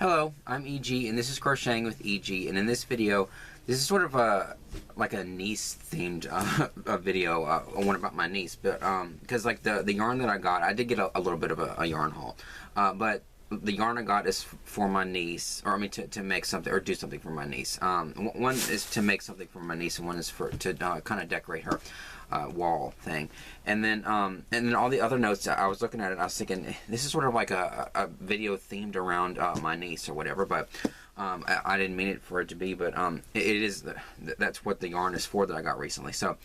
Hello, I'm EG, and this is Crocheting with EG. And in this video, this is sort of like a niece themed a video, one about my niece. But because like the yarn that I got, I did get a little bit of a yarn haul, but the yarn I got is for my niece, or I mean to make something or do something for my niece. One is to make something for my niece, and one is to kind of decorate her wall thing. And then all the other notes, I was looking at it, I was thinking this is sort of like a video themed around my niece or whatever, but I didn't mean it for it to be, but it is that's what the yarn is for that I got recently. So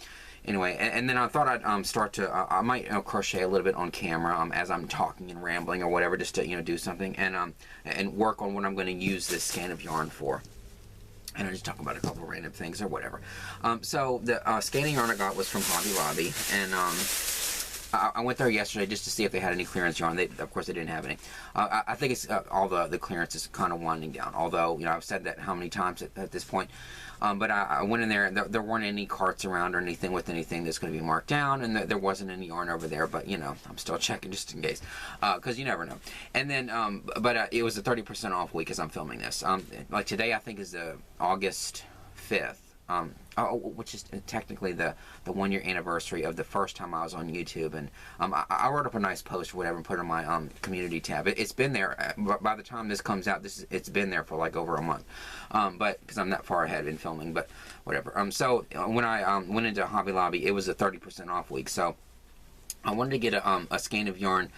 anyway, and then I thought I'd start to I might crochet a little bit on camera as I'm talking and rambling or whatever, just to do something and work on what I'm going to use this skein of yarn for. And I just talk about a couple of random things or whatever. So the skein of yarn I got was from Hobby Lobby, and I went there yesterday just to see if they had any clearance yarn. Of course, they didn't have any. I think it's all the clearance is kind of winding down. Although I've said that how many times at this point. But I went in there, and there weren't any carts around or anything with anything that's going to be marked down, and there wasn't any yarn over there. But I'm still checking just in case, because you never know. And then, but it was a 30% off week as I'm filming this. Like today, I think is the August 5th. Which is technically the 1 year anniversary of the first time I was on YouTube, and I wrote up a nice post or whatever and put it on my community tab. It's been there by the time this comes out. It's been there for like over a month, but because I'm that far ahead in filming, but whatever. So when I went into Hobby Lobby, it was a 30% off week, so I wanted to get a skein of yarn.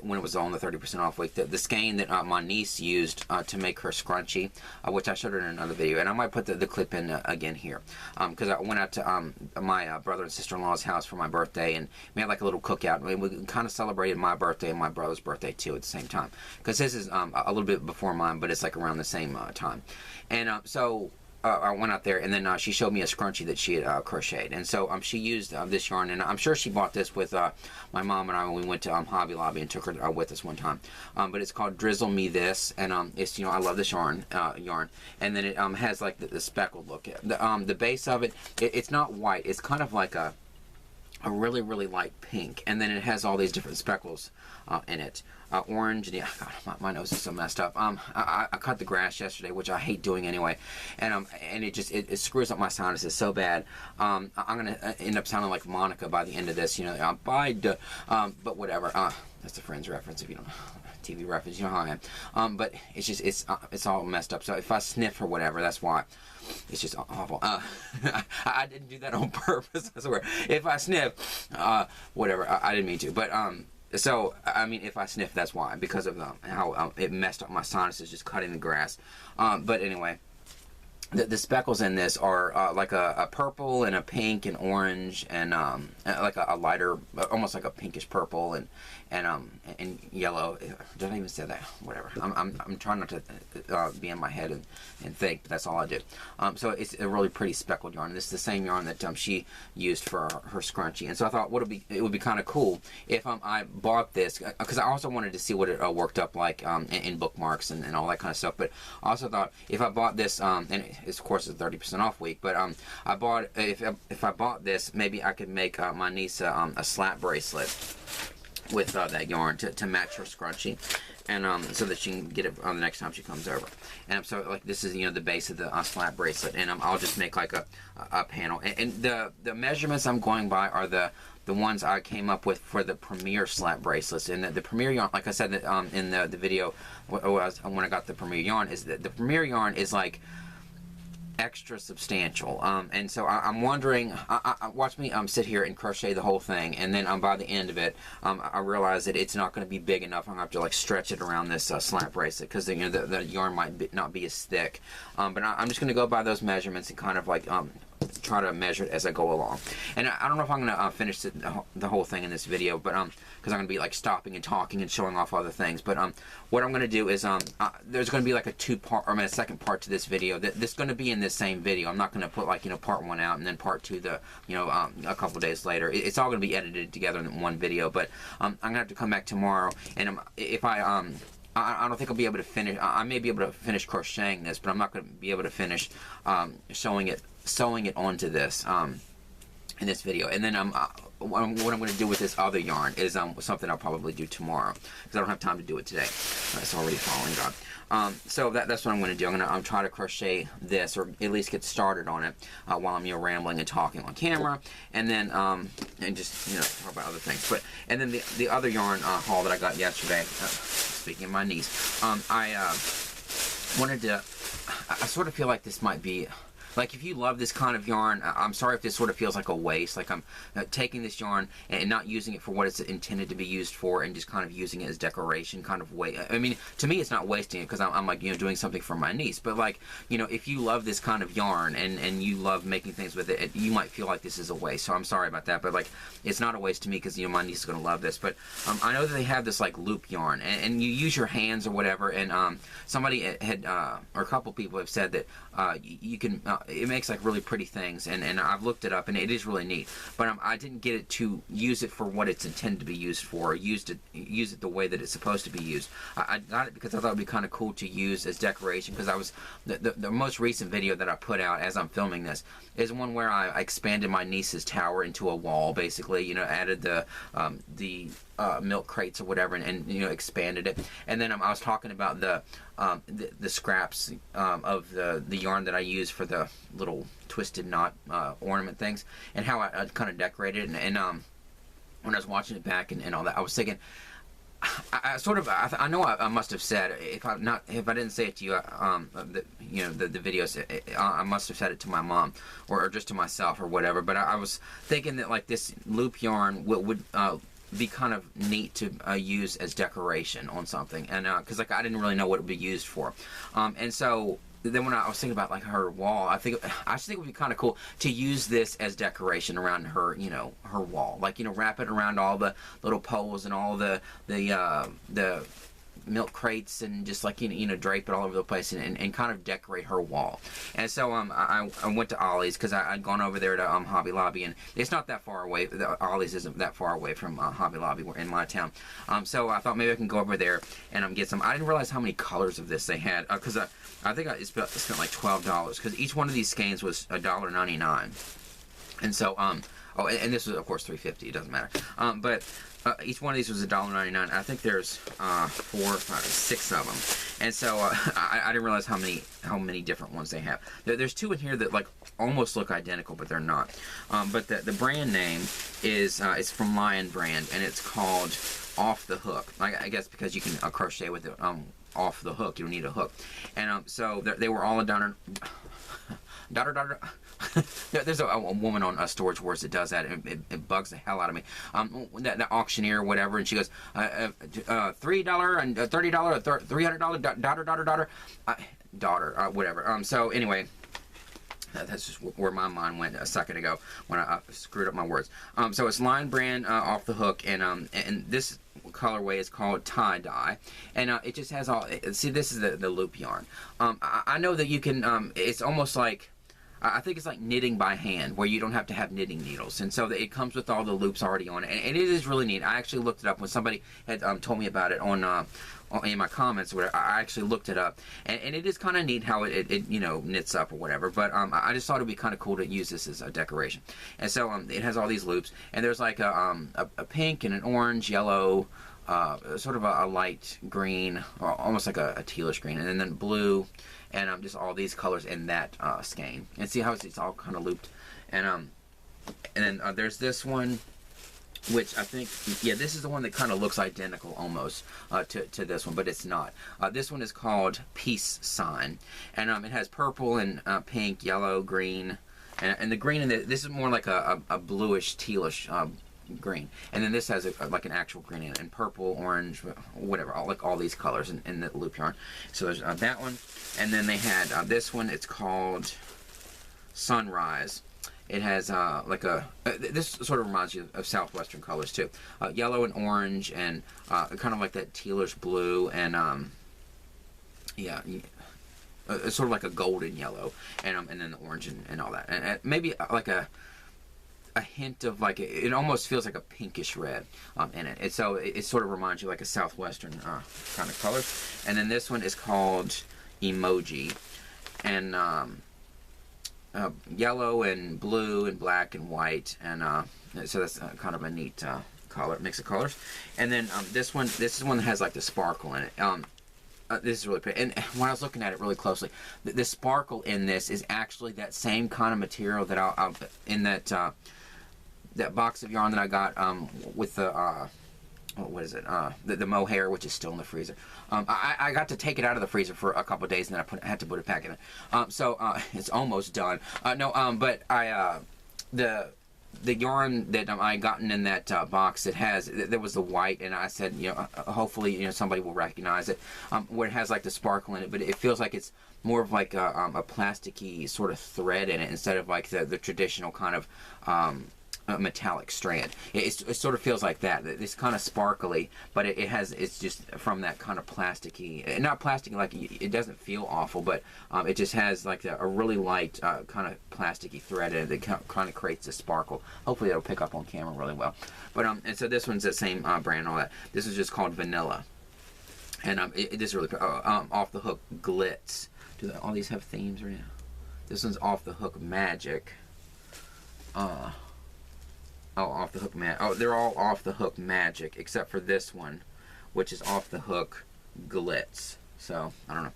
When it was on the 30% off week, the skein that my niece used to make her scrunchie, which I showed her in another video, and I might put the clip in again here, because I went out to my brother and sister-in-law's house for my birthday, and we had like a little cookout, and we kind of celebrated my birthday and my brother's birthday too at the same time, because this is a little bit before mine, but it's like around the same time. And so I went out there, and then she showed me a scrunchie that she had crocheted, and so she used this yarn, and I'm sure she bought this with my mom and I when we went to Hobby Lobby and took her with us one time. But it's called Drizzle Me This, and it's I love this yarn, and then it has like the speckled look. The base of it, it's not white, it's kind of like a really light pink, and then it has all these different speckles in it. Orange, and yeah, God, my nose is so messed up. I cut the grass yesterday, which I hate doing anyway, and it screws up my sinuses so bad. I'm gonna end up sounding like Monica by the end of this, but whatever. That's a Friends reference if you don't know. TV reference, you know how I am. But it's just it's all messed up. So if I sniff or whatever, that's why. It's just awful. I didn't do that on purpose, I swear. If I sniff, whatever, I didn't mean to. But so I mean, if I sniff, that's why, because of how it messed up my sinuses just cutting the grass. But anyway, the speckles in this are like a purple and a pink and orange and like a lighter, almost like a pinkish purple and yellow. Did I even say that? Whatever. I'm trying not to be in my head and think, but that's all I do. So it's a really pretty speckled yarn. This is the same yarn that she used for her scrunchie, and so I thought it would be kind of cool if I bought this, because I also wanted to see what it worked up like in bookmarks and all that kind of stuff. But I also thought if I bought this, and it's, of course, it's a 30% off week, but I bought if I bought this, maybe I could make my niece a slap bracelet with that yarn to match her scrunchie, and so that she can get it the next time she comes over. And so like this is the base of the slap bracelet, and I'll just make like a panel, and the measurements I'm going by are the ones I came up with for the Premier slap bracelets. And the Premier yarn, like I said in the video when I got the Premier yarn, is that the Premier yarn is like extra substantial, and so I'm wondering, watch me sit here and crochet the whole thing, and then by the end of it, I realize that it's not going to be big enough. I'm going to have to like stretch it around this slap bracelet, because the yarn might not be as thick, but I'm just going to go by those measurements and kind of like try to measure it as I go along. And I don't know if I'm going to finish the whole thing in this video, but because I'm going to be like stopping and talking and showing off other things. But what I'm going to do is there's going to be like a a second part to this video. This is going to be in this same video. I'm not going to put like part 1 out and then part 2 a couple days later. It's all going to be edited together in one video. But I'm going to have to come back tomorrow, and if I don't think I'll be able to finish. I may be able to finish crocheting this, but I'm not going to be able to finish sewing it onto this. in this video. And then what I'm going to do with this other yarn is something I'll probably do tomorrow, because I don't have time to do it today. It's already falling down. So that's what I'm going to do. I'm going to try to crochet this, or at least get started on it while I'm rambling and talking on camera, and then and just talk about other things. But and then the other yarn haul that I got yesterday. Speaking of my niece, I wanted to. I sort of feel like this might be. Like, if you love this kind of yarn, I'm sorry if this sort of feels like a waste. Like, I'm taking this yarn and not using it for what it's intended to be used for, and just kind of using it as decoration kind of way. I mean, to me, it's not wasting it, because I'm like, doing something for my niece. But, like, if you love this kind of yarn and you love making things with it, you might feel like this is a waste. So I'm sorry about that. But, like, it's not a waste to me, because, my niece is going to love this. But I know that they have this, like, loop yarn. And you use your hands or whatever. And somebody had, or a couple people have said that you can... it makes like really pretty things, and I've looked it up, and it is really neat. But I didn't get it to use it for what it's intended to be used for, or use it the way that it's supposed to be used. I got it because I thought it would be kind of cool to use as decoration, because I was the most recent video that I put out as I'm filming this is one where I expanded my niece's tower into a wall, basically. Added the milk crates or whatever, and expanded it. And then I was talking about the scraps of the yarn that I use for the little twisted knot ornament things, and how I kind of decorated it. And when I was watching it back and all that, I was thinking, I know I must have said, if I didn't say it to you, the videos, I must have said it to my mom, or just to myself or whatever. But I was thinking that, like, this loop yarn would be kind of neat to use as decoration on something, and because like I didn't really know what it would be used for, and so then when I was thinking about like her wall, I just think it would be kind of cool to use this as decoration around her, her wall, like wrap it around all the little poles and all the milk crates, and just like drape it all over the place, and kind of decorate her wall. And so I went to Ollie's, because I'd gone over there to Hobby Lobby, and it's not that far away. Ollie's isn't that far away from Hobby Lobby in my town. So I thought maybe I can go over there and get some. I didn't realize how many colors of this they had, because I think I spent like $12, because each one of these skeins was $1.99. And so oh, and this was of course $3.50. It doesn't matter. But each one of these was $1.99. I think there's 4, 5, 6 of them, and so I didn't realize how many different ones they have. There's 2 in here that like almost look identical, but they're not. But the brand name is it's from Lion Brand, and it's called Off the Hook. I guess because you can crochet with it off the hook. You don't need a hook, and so they were all $1. There's a woman on Storage Wars that does that, and it bugs the hell out of me. The auctioneer or whatever, and she goes, $3 and $30, $300, daughter, whatever. So anyway, that's just where my mind went a second ago when I screwed up my words. So it's Lion Brand Off the Hook, and this colorway is called tie dye, and it just has all. See, this is the loop yarn. I know that you can. It's almost like. I think it's like knitting by hand, where you don't have to have knitting needles, and so it comes with all the loops already on it, and it is really neat. I actually looked it up when somebody had told me about it on in my comments, where I actually looked it up, and it is kind of neat how it knits up or whatever. But I just thought it'd be kind of cool to use this as a decoration, and so it has all these loops, and there's like a pink and an orange, yellow, sort of a light green, almost like a tealish green, and then blue. And just all these colors in that skein, and see how it's all kind of looped, and then there's this one, which I think, yeah, this is the one that kind of looks identical almost to this one, but it's not. This one is called Peace Sign, and it has purple and pink, yellow, green, and the green in this is more like a bluish tealish green, and then this has like an actual green in it, and purple, orange, whatever, all these colors in the loop yarn. So there's that one, and then they had this one. It's called Sunrise. It has like this sort of reminds you of Southwestern colors too, yellow and orange, and kind of like that tealish blue, and yeah, it's sort of like a golden yellow, and then the orange and all that, and maybe like a hint of like it almost feels like a pinkish red in it. So it sort of reminds you like a Southwestern kind of color. And then this one is called Emoji, and yellow and blue and black and white, and so that's kind of a neat color, mix of colors. And then this is one that has like the sparkle in it. This is really pretty. And when I was looking at it really closely, the sparkle in this is actually that same kind of material that I'll in that that box of yarn that I got with the what is it? The mohair, which is still in the freezer. I got to take it out of the freezer for a couple of days, and then I had to put it back in it. So it's almost done. But the yarn that I gotten in that box, there was the white, and I said, hopefully, somebody will recognize it, where it has like the sparkle in it, but it feels like it's more of like a plasticky sort of thread in it instead of like the traditional kind of metallic strand. It sort of feels like that. It's kind of sparkly, but it's just from that kind of plasticky, not plasticky, like it doesn't feel awful, but it just has like a really light kind of plasticky thread in it that kind of creates a sparkle. Hopefully that'll pick up on camera really well. But and so this one's the same brand and all that. This is just called Vanilla, and it is really Off the Hook Glitz. Do all these have themes right now? This one's Off the Hook Magic. Off the Hook they're all Off the Hook Magic except for this one, which is Off the Hook Glitz. So I don't know.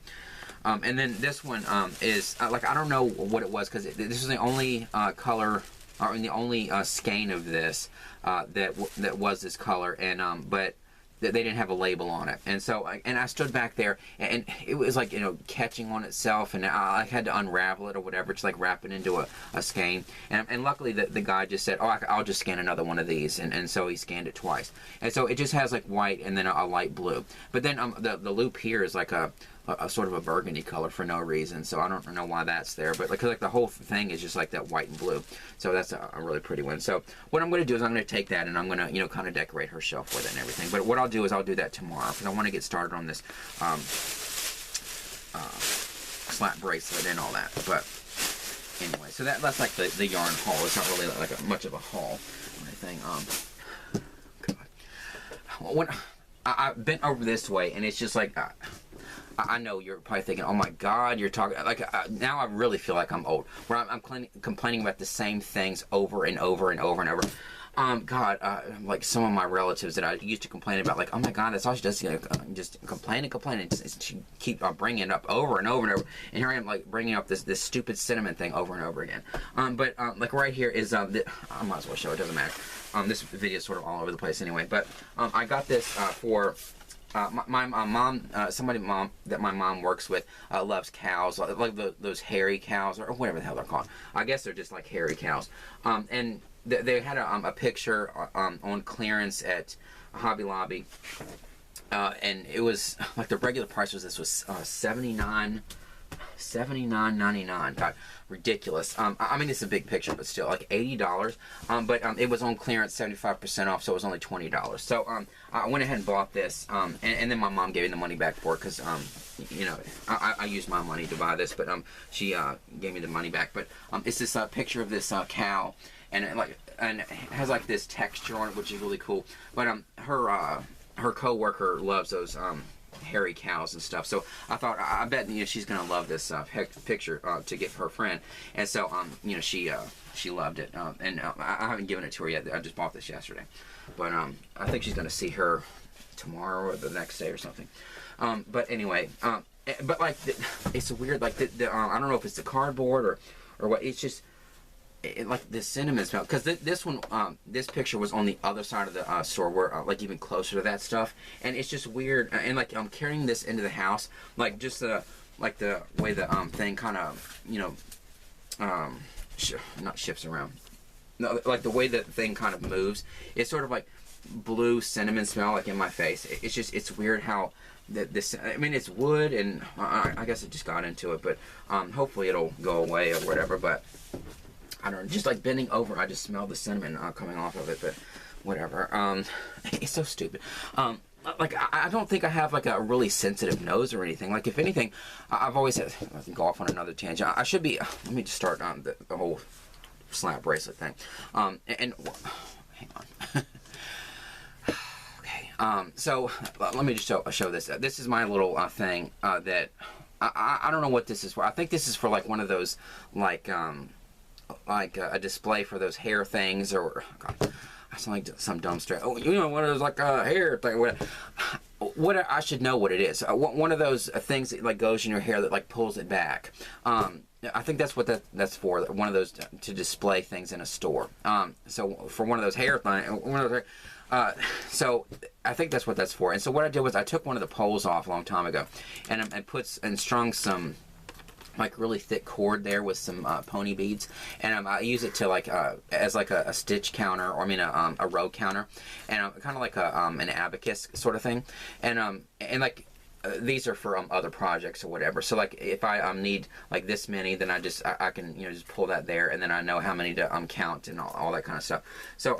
And then this one is like, I don't know what it was, because this is the only color, or the only skein of this that was this color, and but they didn't have a label on it, and so I stood back there, and it was like catching on itself, and I had to unravel it or whatever, just like wrap it into a skein, and luckily the guy just said, I'll just scan another one of these, and so he scanned it twice, and so it just has like white and then a light blue, but then the loop here is like a sort of a burgundy color for no reason, so I don't know why that's there, but like the whole thing is just like that white and blue, so that's a really pretty one. So what I'm going to do is I'm going to take that and I'm going to kind of decorate her shelf with it and everything, but what I'll do is I'll do that tomorrow, because I want to get started on this slap bracelet and all that. But anyway, so that's like the yarn haul. It's not really like much of a haul or anything. God. When I bent over this way, and it's just like I know you're probably thinking, oh my God, you're talking like now I really feel like I'm old, where I'm complaining about the same things over and over and over and over. God, like some of my relatives that I used to complain about, like, oh my God, that's all she does, just complain and complain, and she keep bringing it up over and over and over, and here I am, like, bringing up this stupid cinnamon thing over and over again. But like right here is, I might as well show it, doesn't matter. This video is sort of all over the place anyway, but I got this for my mom, somebody that my mom works with loves cows, like those hairy cows, or whatever the hell they're called. I guess they're just like hairy cows. And they had a picture on clearance at Hobby Lobby, and it was like the regular price was $79.99. God, ridiculous. I mean, it's a big picture, but still, like $80. But it was on clearance, 75% off, so it was only $20. So I went ahead and bought this, and then my mom gave me the money back for it, because I used my money to buy this, but she gave me the money back. But it's this picture of this cow, and it has like this texture on it, which is really cool. But her coworker loves those hairy cows and stuff, so I thought, I bet she's gonna love this picture to get her friend, and so she loved it, and I haven't given it to her yet. I just bought this yesterday, but I think she's gonna see her tomorrow or the next day or something. But anyway, but like it's weird, like I don't know if it's the cardboard or what. It's just like the cinnamon smell, because this one, this picture was on the other side of the store, where like even closer to that stuff, and it's just weird. And like I'm carrying this into the house, like just the way the thing kind of not shifts around. No, like the way the thing kind of moves, it's sort of like blue cinnamon smell, like in my face. It's weird how this. I mean, it's wood, and I guess it just got into it, but hopefully it'll go away or whatever. But I don't know, just like bending over, I just smell the cinnamon coming off of it, but whatever. It's so stupid. Like, I don't think I have like a really sensitive nose or anything. Like, if anything, I've always had, I can go off on another tangent. I should be, let me just start on the whole slap bracelet thing. And hang on. Okay. So let me just show this. This is my little thing that I don't know what this is for. I think this is for like one of those like a display for those hair things, or God, I sound like some dumpster. Oh, you know, one of those like hair thing. What I should know what it is. One of those things that like goes in your hair that like pulls it back. I think that's what that's for. One of those to display things in a store. So for one of those hair things, so I think that's what that's for. And so what I did was I took one of the poles off a long time ago, and strung some like really thick cord there with some pony beads, and I use it to like as like a stitch counter, or I mean a row counter, and kind of like an abacus sort of thing, and like these are for other projects or whatever. So like if I need like this many, then I can, you know, just pull that there, and then I know how many to count and all that kind of stuff. So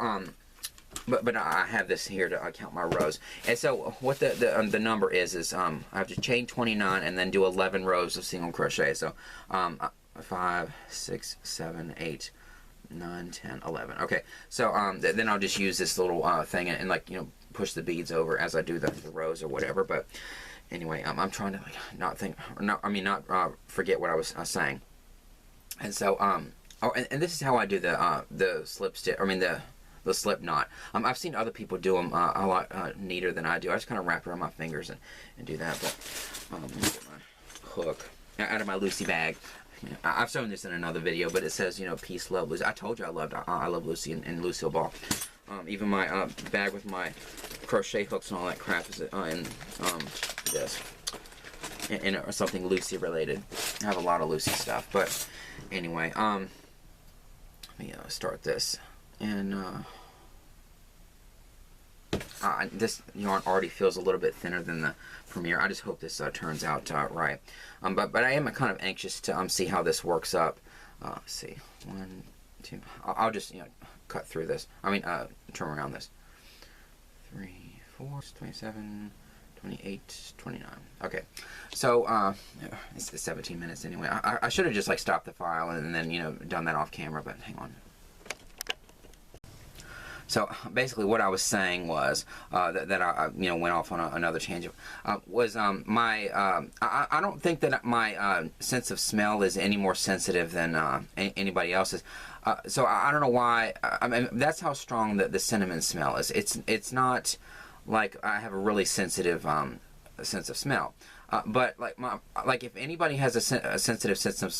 but I have this here to count my rows. And so what the number is I have to chain 29 and then do 11 rows of single crochet. So 5, 6, 7, 8, 9, 10, 11. Okay, so then I'll just use this little thing and like, you know, push the beads over as I do the rows or whatever. But anyway, I'm trying to like not forget what I was saying. And so oh, and this is how I do the slip stitch. I mean the slip knot. I've seen other people do them a lot neater than I do. I just kind of wrap it around my fingers and do that. But let me get my hook out of my Lucy bag. I've shown this in another video, but it says, you know, peace, love, Lucy. I told you I love Lucy and Lucille Ball. Even my bag with my crochet hooks and all that crap is in this. Or something Lucy related. I have a lot of Lucy stuff. But anyway, let me start this. And this yarn already feels a little bit thinner than the Premier. I just hope this turns out right. But I am kind of anxious to see how this works up. Let's see, 1, 2. I'll just, you know, cut through this. I mean, turn around this. 3, 4, 27, 28, 29. Okay, so it's 17 minutes anyway. I should have just like stopped the file and then, you know, done that off camera. But hang on. So basically, what I was saying was that I, you know, went off on another tangent. Was my I don't think that my sense of smell is any more sensitive than anybody else's. So I don't know why. I mean, that's how strong the cinnamon smell is. It's not like I have a really sensitive sense of smell. But like if anybody has a sensitive sense of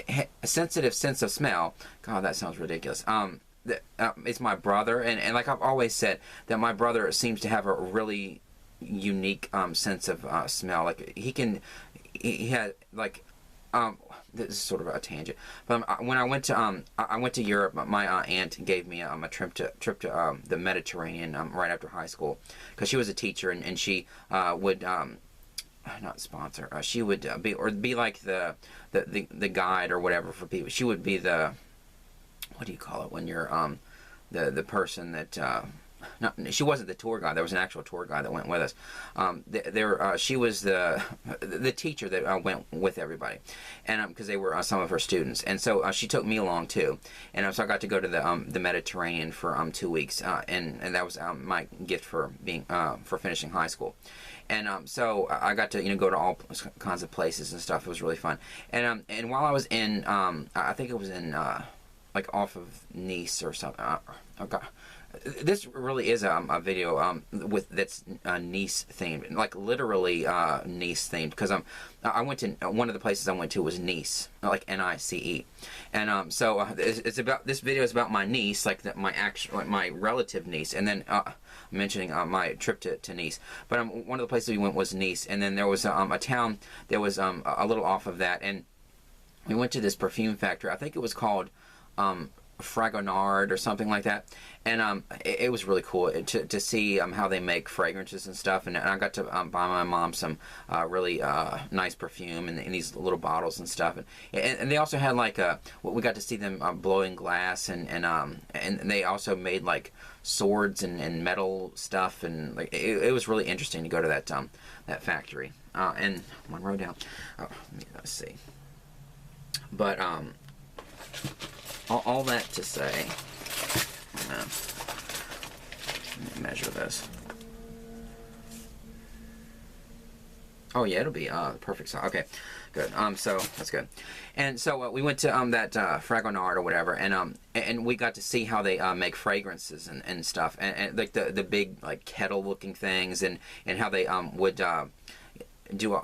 a sensitive sense of smell. God, that sounds ridiculous. It's my brother, and like I've always said, that my brother seems to have a really unique sense of smell. Like he had like this is sort of a tangent, but when I went to Europe, my aunt gave me a trip to the Mediterranean right after high school, because she was a teacher, and she would not sponsor. She would be like the guide or whatever for people. She would be the, what do you call it when you're the person that she wasn't the tour guide. There was an actual tour guide that went with us. She was the teacher that went with everybody, and because they were some of her students, and so she took me along too, and so I got to go to the Mediterranean for 2 weeks, and that was my gift for being for finishing high school. And so I got to, you know, go to all kinds of places and stuff. It was really fun. And while I was in, I think it was in like off of Nice or something. Okay. This really is a video that's Nice themed, like literally Nice themed, because I went to one of the places I went to was Nice, like Nice, and so it's about, this video is about my niece, like my relative niece, and then mentioning my trip to Nice. But one of the places we went was Nice, and then there was a town that was a little off of that, and we went to this perfume factory. I think it was called Fragonard or something like that, and it was really cool to see how they make fragrances and stuff, and I got to buy my mom some really nice perfume in these little bottles and stuff, and they also had like we got to see them blowing glass, and they also made like swords and metal stuff, and like it was really interesting to go to that factory. And one row down, let's see, but all that to say, let me measure this. Oh yeah, it'll be perfect size. Okay, good. So that's good. And so we went to that Fragonard or whatever, and we got to see how they make fragrances and stuff, and like the big like kettle looking things, and how they would do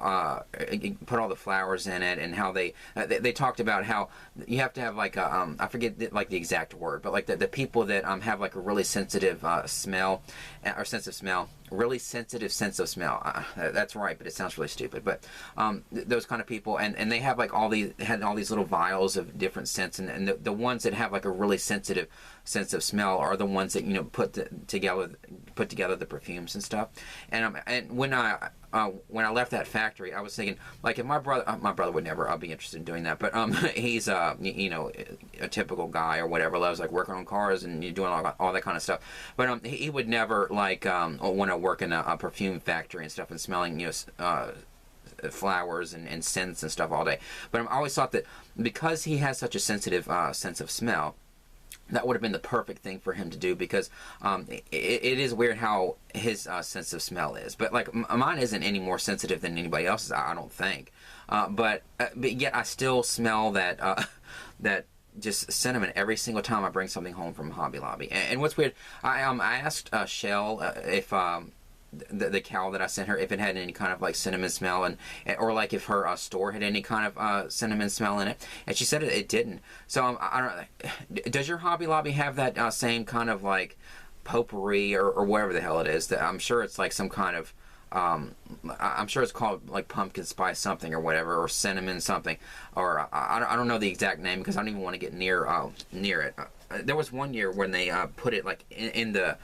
put all the flowers in it, and how they talked about how you have to have like a I forget like the exact word, but like the people that have like a really sensitive smell or sense of smell, really sensitive sense of smell. That's right, but it sounds really stupid. But those kind of people, and they have like all these little vials of different scents, and the ones that have like a really sensitive sense of smell are the ones that put together the perfumes and stuff. And when I left that factory, I was thinking, like, if my brother would never be interested in doing that, but he's a typical guy or whatever, loves like working on cars and doing all that kind of stuff. But he would never like want to work in a perfume factory and stuff and smelling flowers and scents and stuff all day. But I always thought that because he has such a sensitive sense of smell, that would have been the perfect thing for him to do, because it is weird how his sense of smell is. But like mine isn't any more sensitive than anybody else's, I don't think. But yet I still smell that that just cinnamon every single time I bring something home from Hobby Lobby. And what's weird, I asked Shell if the cowl that I sent her, if it had any kind of like cinnamon smell, or like if her store had any kind of cinnamon smell in it, and she said it didn't. So I don't know. Does your Hobby Lobby have that same kind of like potpourri or whatever the hell it is? That I'm sure it's like some kind of I'm sure it's called like pumpkin spice something or whatever, or cinnamon something, or I don't know the exact name, because I don't even want to get near it. There was one year when they put it like in the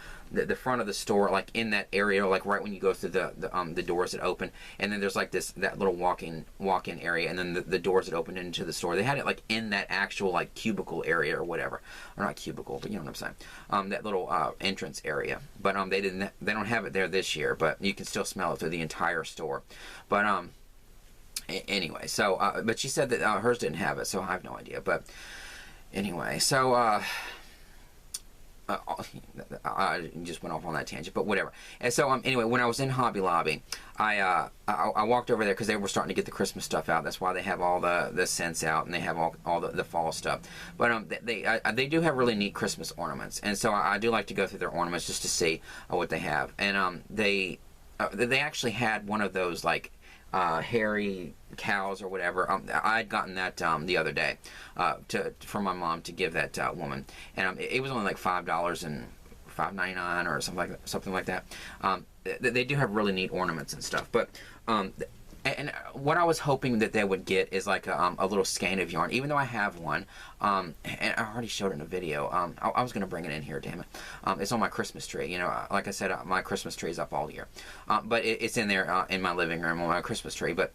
front of the store, like in that area, like right when you go through the doors that open, and then there's like that little walk-in area, and then the doors that open into the store. They had it like in that actual like cubicle area or whatever, or not cubicle, but you know what I'm saying. That little entrance area. But they don't have it there this year, but you can still smell it through the entire store. But anyway, so but she said that hers didn't have it, so I have no idea. But anyway, so I just went off on that tangent, but whatever. And so anyway, when I was in Hobby Lobby, I walked over there because they were starting to get the Christmas stuff out. That's why they have all the scents out, and they have all the fall stuff. But they do have really neat Christmas ornaments, and so I do like to go through their ornaments just to see what they have. And they actually had one of those like hairy cows or whatever. I'd gotten that the other day for my mom to give that woman, and it was only like $5 and $5.99 or something like that. They do have really neat ornaments and stuff, but and what I was hoping that they would get is like a little skein of yarn, even though I have one, and I already showed it in a video. I was going to bring it in here, damn it. It's on my Christmas tree. Like I said, my Christmas tree is up all year, but it's in there in my living room on my Christmas tree. But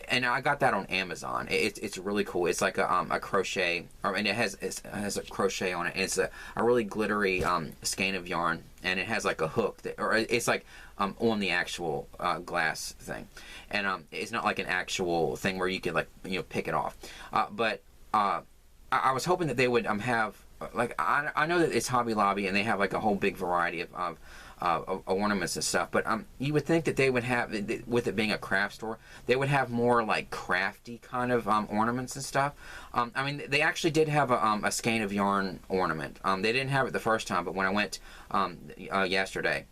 and I got that on Amazon. It's really cool. It's like a crochet, and it has a crochet on it. And it's a really glittery skein of yarn, and it has like a hook or it's like on the actual glass thing, and it's not like an actual thing where you could like pick it off. But I was hoping that they would have like I know that it's Hobby Lobby and they have like a whole big variety of ornaments and stuff, but you would think that they would have, with it being a craft store, they would have more like crafty kind of ornaments and stuff. I mean, they actually did have a skein of yarn ornament. They didn't have it the first time, but when I went yesterday,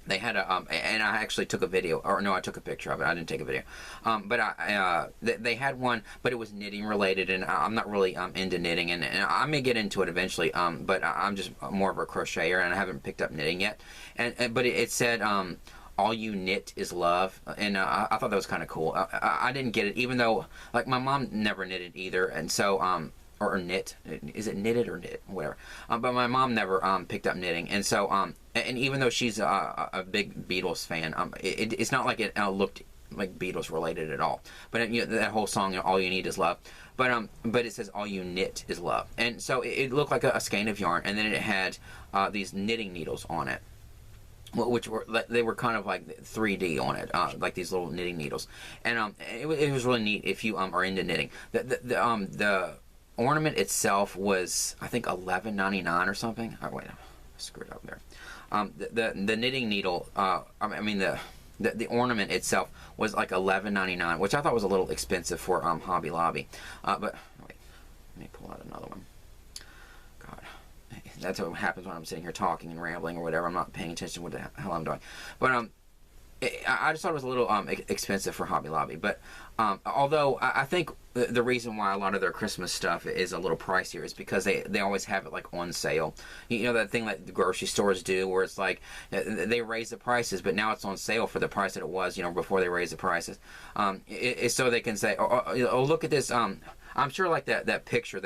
they had and I actually took a video, or no, I took a picture of it. I didn't take a video, but they had one, but it was knitting related, and I'm not really into knitting, and I may get into it eventually. But I'm just more of a crocheter, and I haven't picked up knitting yet. But it said, "All you knit is love," and I thought that was kind of cool. I didn't get it, even though like my mom never knitted either, and so or knit. Is it knitted or knit? Whatever. But my mom never picked up knitting, and so and even though she's a big Beatles fan, it's not like it looked like Beatles related at all. But that whole song, "All You Need Is Love," but it says "All You Knit Is Love," and so it looked like a skein of yarn, and then it had these knitting needles on it, which they were kind of like 3D on it, like these little knitting needles, and it was really neat if you are into knitting. The ornament itself was, I think, $11.99 or something. Oh wait, I screwed up there. The knitting needle. I mean the ornament itself was like $11.99, which I thought was a little expensive for Hobby Lobby. But wait, let me pull out another one. God, that's what happens when I'm sitting here talking and rambling or whatever. I'm not paying attention to what the hell I'm doing. But I just thought it was a little expensive for Hobby Lobby. But although I think the reason why a lot of their Christmas stuff is a little pricier is because they always have it like on sale. You know that thing like the grocery stores do, where it's like they raise the prices, but now it's on sale for the price that it was, before they raised the prices. It's so they can say, oh, look at this. I'm sure like that picture,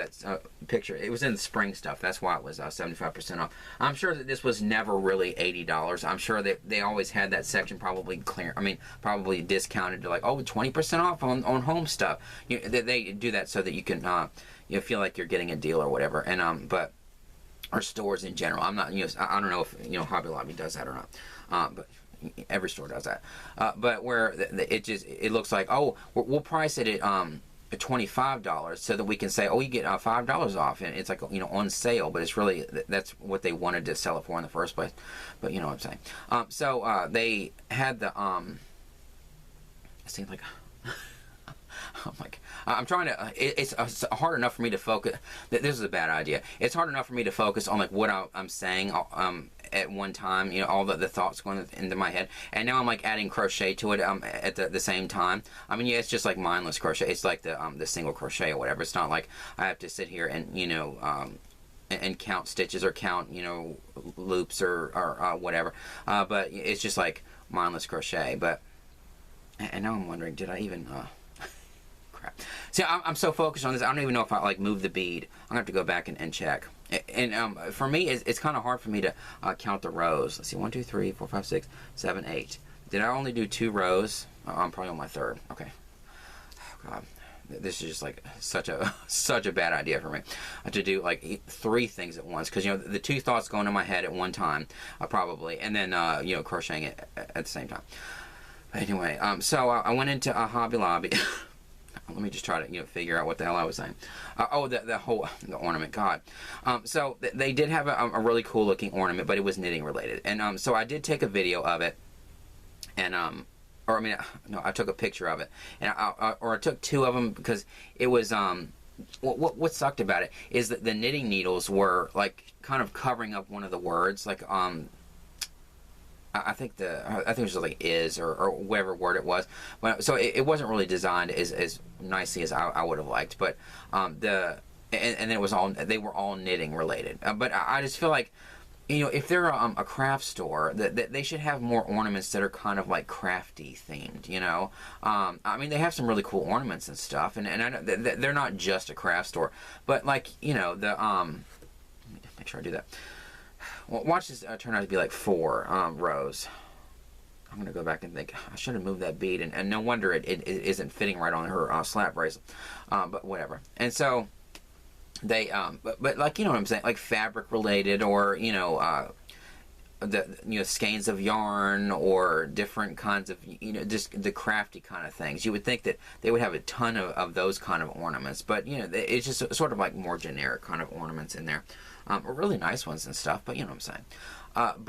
picture, it was in the spring stuff. That's why it was 75% off. I'm sure that this was never really $80. I'm sure that they always had that section probably probably discounted to like, oh, 20% off on home stuff. They do that so that you can feel like you're getting a deal or whatever. And but or stores in general. I'm not, I don't know if Hobby Lobby does that or not. But every store does that. But where it looks like, oh, we'll price it at $25 so that we can say, oh, you get $5 off, and it's like on sale, but it's really that's what they wanted to sell it for in the first place. But you know what I'm saying. So they had the it seems like I'm like, I'm trying to, it's hard enough for me to focus. This is a bad idea. It's hard enough for me to focus on like what I'm saying at one time, all the thoughts going into my head. And now I'm like adding crochet to it at the same time. I mean, yeah, it's just like mindless crochet. It's like the single crochet or whatever. It's not like I have to sit here and, and count stitches or count, loops or whatever. But it's just like mindless crochet. But, and now I'm wondering, did I even, crap. See, I'm so focused on this, I don't even know if I like move the bead. I'm gonna have to go back and check. And for me, it's kind of hard for me to count the rows. Let's see, 1, 2, 3, 4, 5, 6, 7, 8. Did I only do 2 rows? I'm probably on my 3rd. Okay. Oh, God, this is just like such a bad idea for me to do like 3 things at once, because the 2 thoughts go into my head at one time, probably, and then crocheting it at the same time. Anyway, so I went into a Hobby Lobby. Let me just try to figure out what the hell I was saying. The ornament. God. So they did have a really cool looking ornament, but it was knitting related. And so I did take a video of it, and I took a picture of it, and I took 2 of them, because it was what sucked about it is that the knitting needles were like kind of covering up one of the words, like I think it was just like is or whatever word it was, but so it wasn't really designed as nicely as I would have liked. But and then it was they were all knitting related. But I just feel like if they're a craft store, that they should have more ornaments that are kind of like crafty themed. I mean, they have some really cool ornaments and stuff, and I know they're not just a craft store, but like the let me make sure I do that. Well, watch this turn out to be like 4 rows. I'm going to go back and think, I should have moved that bead, and no wonder it isn't fitting right on her slap bracelet. But whatever. And so they, but like, what I'm saying, like fabric related, or, the skeins of yarn, or different kinds of, just the crafty kind of things. You would think that they would have a ton of those kind of ornaments, but, it's just sort of like more generic kind of ornaments in there. Really nice ones and stuff, but you know what I'm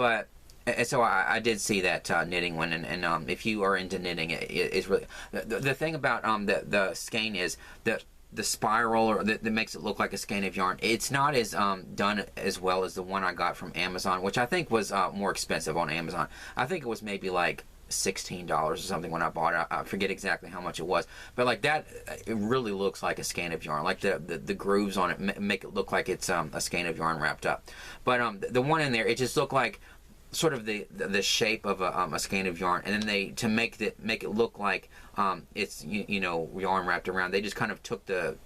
saying. And so I did see that knitting one, and if you are into knitting, it's really the thing about the skein is that the spiral, or that makes it look like a skein of yarn. It's not as done as well as the one I got from Amazon, which I think was more expensive on Amazon. I think it was maybe like $16 or something when I bought it. I forget exactly how much it was, but like that, it really looks like a skein of yarn. Like the grooves on it make it look like it's a skein of yarn wrapped up. But the one in there, it just looked like sort of the shape of a skein of yarn, and then to make it look like it's yarn wrapped around, they just kind of took the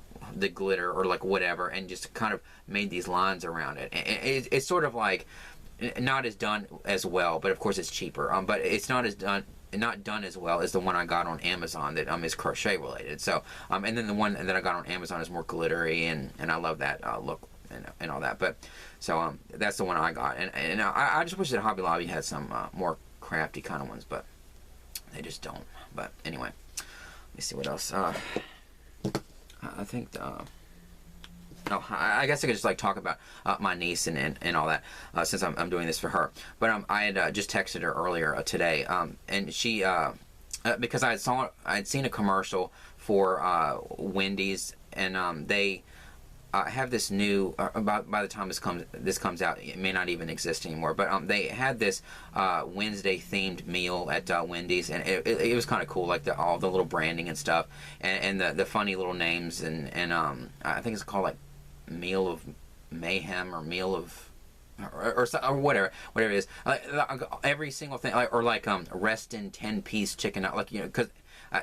glitter or like whatever and just kind of made these lines around it. It's sort of like not as done as well, but of course it's cheaper. But it's not done as well as the one I got on Amazon that is crochet related. So and then the one that I got on Amazon is more glittery, and I love that look and all that. But so that's the one I got, and I just wish that Hobby Lobby had some more crafty kind of ones, but they just don't. But anyway, let me see what else. I think Oh, I guess I could just like talk about my niece and all that since I'm doing this for her. But I had just texted her earlier today, and she because I'd seen a commercial for Wendy's, and they have this new by the time this comes out, it may not even exist anymore, but they had this Wednesday themed meal at Wendy's, and it was kind of cool, like all the little branding and stuff, and the funny little names, and I think it's called like Meal of Mayhem or Meal of or whatever it is, every single thing, like rest in 10-piece chicken, like, you know, because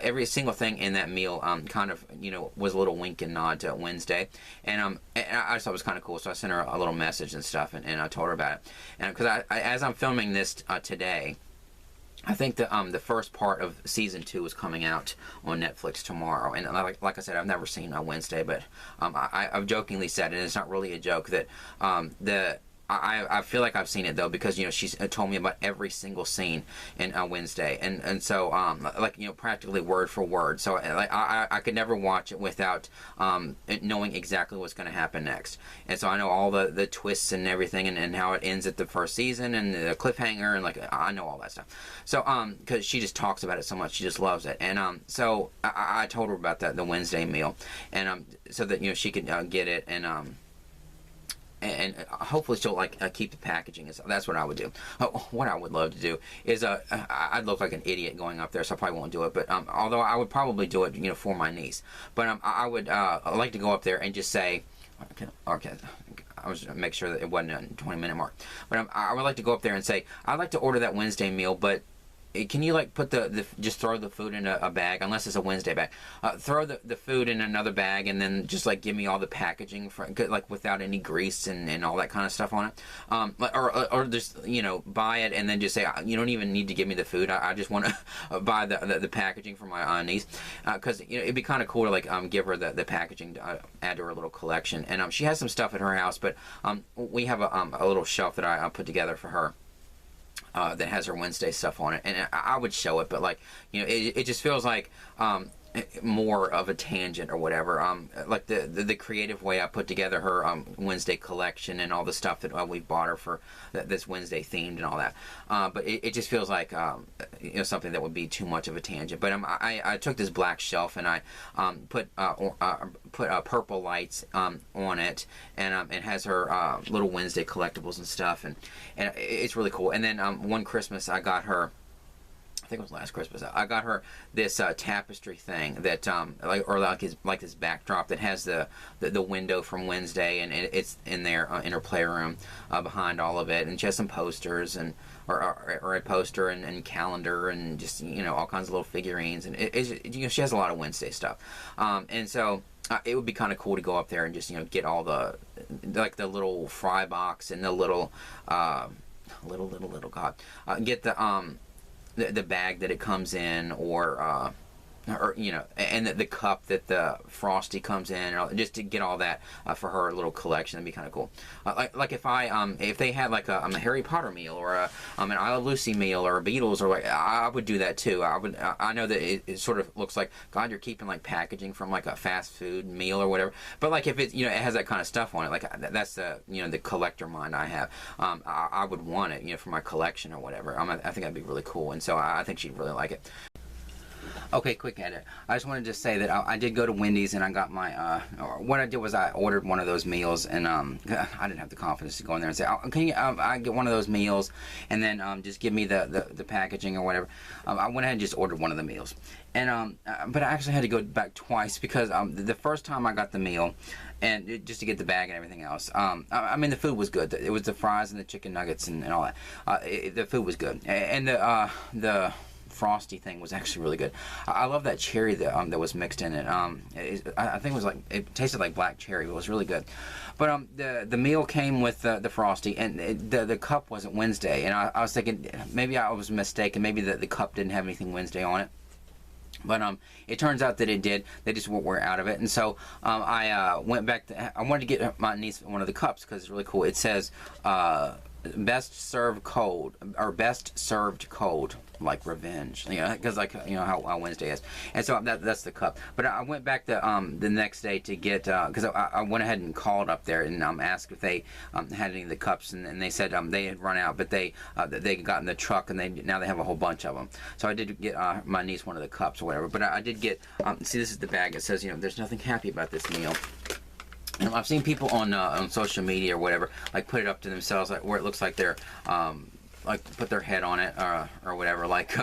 every single thing in that meal kind of, you know, was a little wink and nod to Wednesday, and I just thought it was kind of cool, so I sent her a little message and stuff, and I told her about it, and because as I'm filming this today, I think the first part of season 2 is coming out on Netflix tomorrow, and like I said, I've never seen Wednesday, but I've jokingly said, and it's not really a joke, that I feel like I've seen it though, because, you know, she's told me about every single scene in Wednesday, and so like, you know, practically word for word. So like I could never watch it without knowing exactly what's going to happen next, and so I know all the twists and everything, and how it ends at the first season, and the cliffhanger, and like I know all that stuff. So because she just talks about it so much, she just loves it, and so I told her about the Wednesday meal, and so that, you know, she could get it, and hopefully she'll like keep the packaging, and so that's what I would do. What I would love to do is I'd look like an idiot going up there, so I probably won't do it, but although I would probably do it, you know, for my niece, but I would like to go up there and just say, okay, I was make sure that it wasn't a 20-minute mark, but I would like to go up there and say, I'd like to order that Wednesday meal, but can you like put just throw the food in a bag, unless it's a Wednesday bag, throw the food in another bag, and then just like give me all the packaging for, like, without any grease and all that kind of stuff on it, or just, you know, buy it and then just say, you don't even need to give me the food, I just want to buy the packaging for my niece, because, you know, it'd be kind of cool to like give her the packaging to add to her little collection, and she has some stuff at her house, but we have a little shelf that I put together for her, that has her Wednesday stuff on it, and I would show it, but like, you know, it just feels like more of a tangent or whatever, like the creative way I put together her Wednesday collection and all the stuff that we bought her for this Wednesday themed and all that, but it just feels like you know, something that would be too much of a tangent. But I took this black shelf and I put purple lights on it, and it has her little Wednesday collectibles and stuff, and it's really cool. And then one Christmas I got her, I think it was last Christmas, I got her this tapestry thing that like this backdrop that has the window from Wednesday, and it's in there in her playroom behind all of it, and she has some posters and or a poster and calendar, and just, you know, all kinds of little figurines, and you know, she has a lot of Wednesday stuff, and so it would be kind of cool to go up there and just, you know, get all the little fry box and the little God, get the bag that it comes in, or you know, and the cup that the Frosty comes in, or just to get all that for her little collection. That'd be kind of cool. Like if they had like a Harry Potter meal, or an I Love Lucy meal, or a Beatles, or like, I would do that too. I know that it sort of looks like, God, you're keeping like packaging from like a fast food meal or whatever, but like if it, you know, it has that kind of stuff on it, like that's the, you know, the collector mind I have. I would want it, you know, for my collection or whatever. I think that'd be really cool, and so I think she'd really like it. Okay, quick edit. I just wanted to say that I did go to Wendy's, and I got my, what I did was I ordered one of those meals, and I didn't have the confidence to go in there and say, oh, can you, I get one of those meals, and then just give me the packaging or whatever. I went ahead and just ordered one of the meals. And, but I actually had to go back twice, because the first time I got the meal, and just to get the bag and everything else, I mean, the food was good. It was the fries and the chicken nuggets and all that. The food was good. And the Frosty thing was actually really good. I love that cherry that was mixed in it. I think it was like, it tasted like black cherry, but it was really good. But the meal came with the Frosty, and the cup wasn't Wednesday, and I was thinking maybe I was mistaken. Maybe the cup didn't have anything Wednesday on it. But it turns out that it did. They just were out of it, and so I went back. I wanted to get my niece one of the cups because it's really cool. It says best served cold, or best served cold, like revenge, you know, because like, you know how Wednesday is. And so that's the cup. But I went back the next day to get, because I went ahead and called up there and asked if they had any of the cups, and they said they had run out, but they got in the truck, and now they have a whole bunch of them. So I did get my niece one of the cups or whatever. But I did get, see, this is the bag. It says, you know, there's nothing happy about this meal. And I've seen people on social media or whatever, like put it up to themselves, like where it looks like they're like put their head on it or whatever, like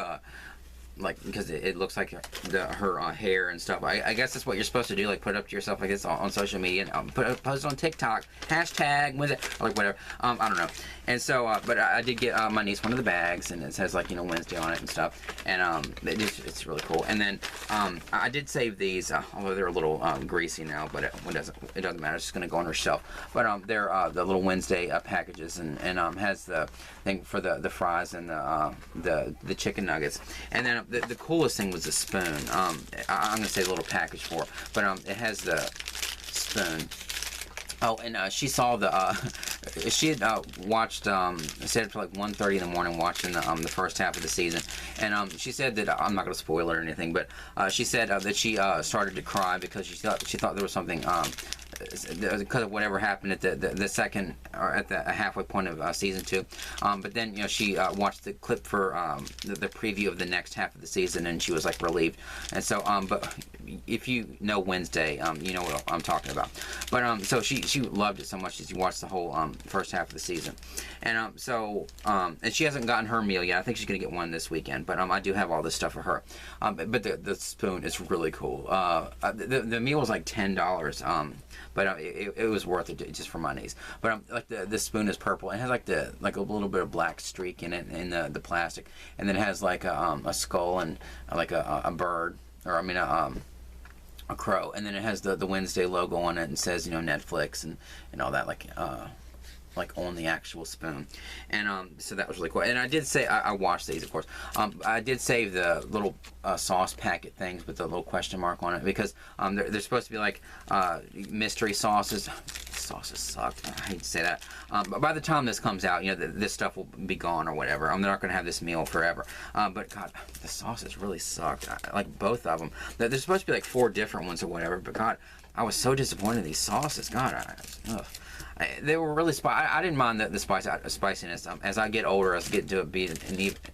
because it looks like her hair and stuff. I guess that's what you're supposed to do, like put it up to yourself like this on social media, and post it on TikTok, hashtag with it, or like whatever. I don't know. And so, but I did get my niece one of the bags, and it says like, you know, Wednesday on it and stuff, and it's really cool. And then I did save these, although they're a little greasy now, but it doesn't matter. It's just gonna go on her shelf. But they're the little Wednesday packages, and has the thing for the fries and the chicken nuggets. And then the coolest thing was the spoon. I'm gonna say a little package for it, but it has the spoon. Oh, and she saw the, she had watched, stayed up to like 1:30 in the morning watching the first half of the season, and she said that, I'm not going to spoil it or anything, but she said that she started to cry because she thought there was something, because of whatever happened at the second, or at the halfway point of season 2, but then, you know, she watched the clip for the preview of the next half of the season, and she was like relieved. And so, but if you know Wednesday, you know what I'm talking about. But so she loved it so much that she watched the whole first half of the season, and and she hasn't gotten her meal yet. I think she's gonna get one this weekend. But I do have all this stuff for her. But the spoon is really cool. The meal was like $10. But it was worth it just for my niece. But like the spoon is purple. It has like a little bit of black streak in it, in the plastic, and then it has like a skull and like a bird, or I mean a crow, and then it has the Wednesday logo on it, and says, you know, Netflix and all that, like on the actual spoon. And so that was really cool. And I did say, I washed these, of course. I did save the little sauce packet things with the little question mark on it, because they're supposed to be like mystery sauces. Sauces suck. I hate to say that. But by the time this comes out, you know, this stuff will be gone or whatever. They're not going to have this meal forever. But God, the sauces really sucked. Like both of them. There's supposed to be like 4 different ones or whatever. But God, I was so disappointed in these sauces. God, ugh. They were really spicy. I didn't mind the spiciness. As I get older, as I get to be an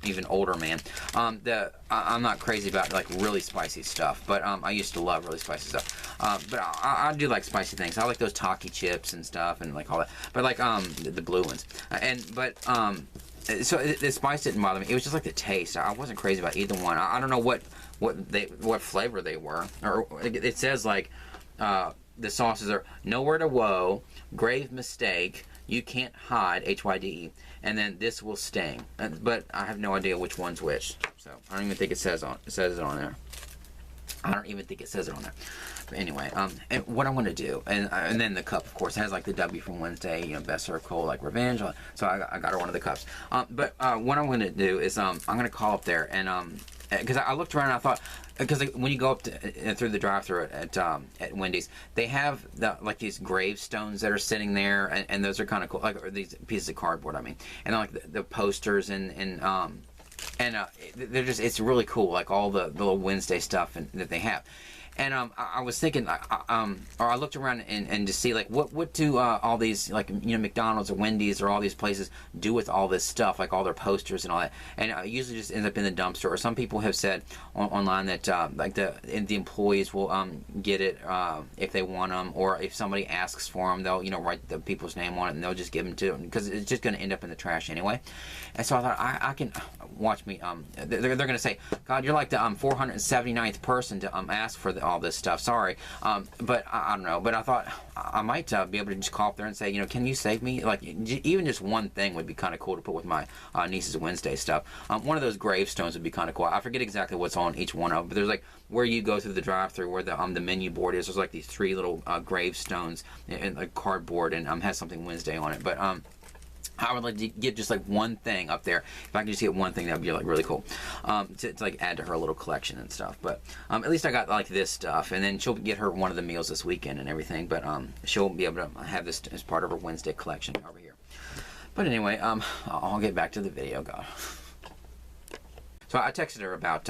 even older man, I'm not crazy about like really spicy stuff, but I used to love really spicy stuff. But I do like spicy things. I like those Taki chips and stuff, and like all that. But like the blue ones, so the spice didn't bother me. It was just like the taste. I wasn't crazy about either one. I don't know what flavor they were, or it says like. The sauces are nowhere to woe, grave mistake, you can't hide, HYDE, and then this will sting. But I have no idea which one's which, so I don't even think it says it on there. I don't even think it says it on there. But anyway, and what I'm gonna do, and then the cup, of course, has like the W from Wednesday, you know, best served cold, like revenge. So I got her one of the cups. But what I'm gonna do is I'm gonna call up there, and because I looked around and I thought, because like, when you go up through the drive-thru at Wendy's, they have like these gravestones that are sitting there, and those are kind of cool, like, or these pieces of cardboard, I mean, and like the posters and they're just, it's really cool, like all the little Wednesday stuff that they have. And I was thinking, or I looked around and to see like what do all these, like, you know, McDonald's or Wendy's or all these places do with all this stuff, like all their posters and all that, and it usually just ends up in the dumpster. Or some people have said online that like the employees will get it if they want them, or if somebody asks for them, they'll, you know, write the people's name on it and they'll just give them to them, because it's just going to end up in the trash anyway. And so I thought I can watch me. They're going to say, God, you're like the 479th person to ask for all this stuff. Sorry, but I don't know. But I thought I might be able to just call up there and say, you know, can you save me? Like, even just one thing would be kind of cool to put with my niece's Wednesday stuff. One of those gravestones would be kind of cool. I forget exactly what's on each one of them, but there's like where you go through the drive-thru, where the menu board is. There's like these 3 little gravestones in like cardboard, and has something Wednesday on it. But I would like to get just like one thing up there. If I can just get one thing, that would be like really cool, to like add to her little collection and stuff. But at least I got like this stuff, and then she'll get her one of the meals this weekend and everything. But she'll be able to have this as part of her Wednesday collection over here. But anyway, I'll get back to the video, God. So I texted her about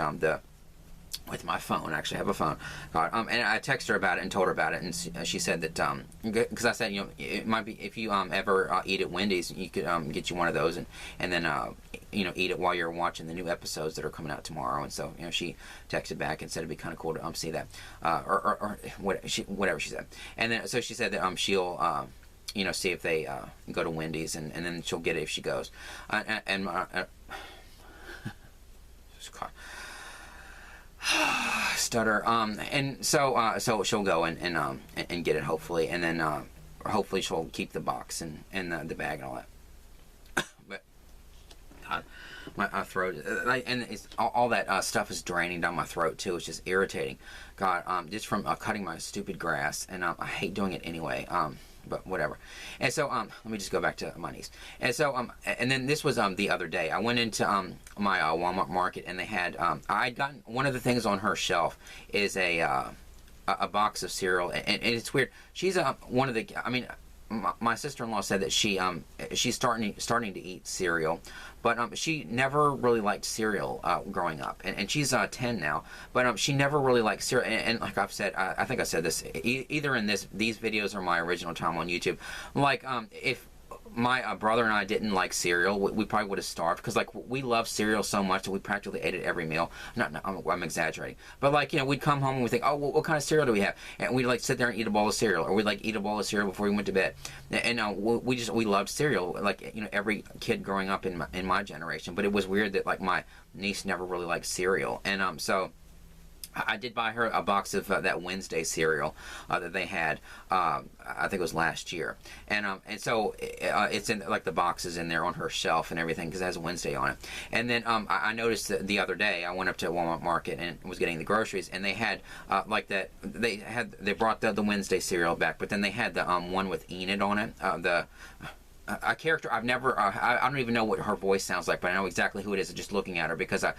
with my phone. Actually, I have a phone. And I texted her about it and told her about it, and she said that because I said, you know, it might be if you ever eat at Wendy's, you could get you one of those and then you know, eat it while you're watching the new episodes that are coming out tomorrow. And so, you know, she texted back and said it'd be kind of cool to see that or whatever she said. And then so she said that she'll you know, see if they go to Wendy's, and then she'll get it if she goes. And stutter. And so she'll go and get it, hopefully, and then hopefully she'll keep the box and the bag and all that. But my throat, and it's all that stuff is draining down my throat too. It's just irritating. God, just from cutting my stupid grass, and I hate doing it anyway. But whatever. And so let me just go back to my niece. And so and then this was the other day. I went into my Walmart market, and they had I'd gotten one of the things on her shelf is a box of cereal, and it's weird. She's one of the, I mean, my sister-in-law said that she's starting to eat cereal, but she never really liked cereal growing up, and she's 10 now, but she never really liked cereal, and like I've said, I think I said this either in these videos or my original time on YouTube, like if my brother and I didn't like cereal, we probably would have starved, because like we love cereal so much that we practically ate it every meal. I'm exaggerating, but like, you know, we'd come home and we think, oh, well, what kind of cereal do we have? And we'd like sit there and eat a bowl of cereal, or we'd like eat a bowl of cereal before we went to bed. And we loved cereal, like, you know, every kid growing up in my generation. But it was weird that like my niece never really liked cereal, and so I did buy her a box of that Wednesday cereal that they had. I think it was last year, and so it's in, like, the box is in there on her shelf and everything because it has Wednesday on it. And then I noticed that the other day I went up to Walmart Market and was getting the groceries, and they had like that. They brought the Wednesday cereal back, but then they had the one with Enid on it. A character I've never, I don't even know what her voice sounds like, but I know exactly who it is just looking at her, because I've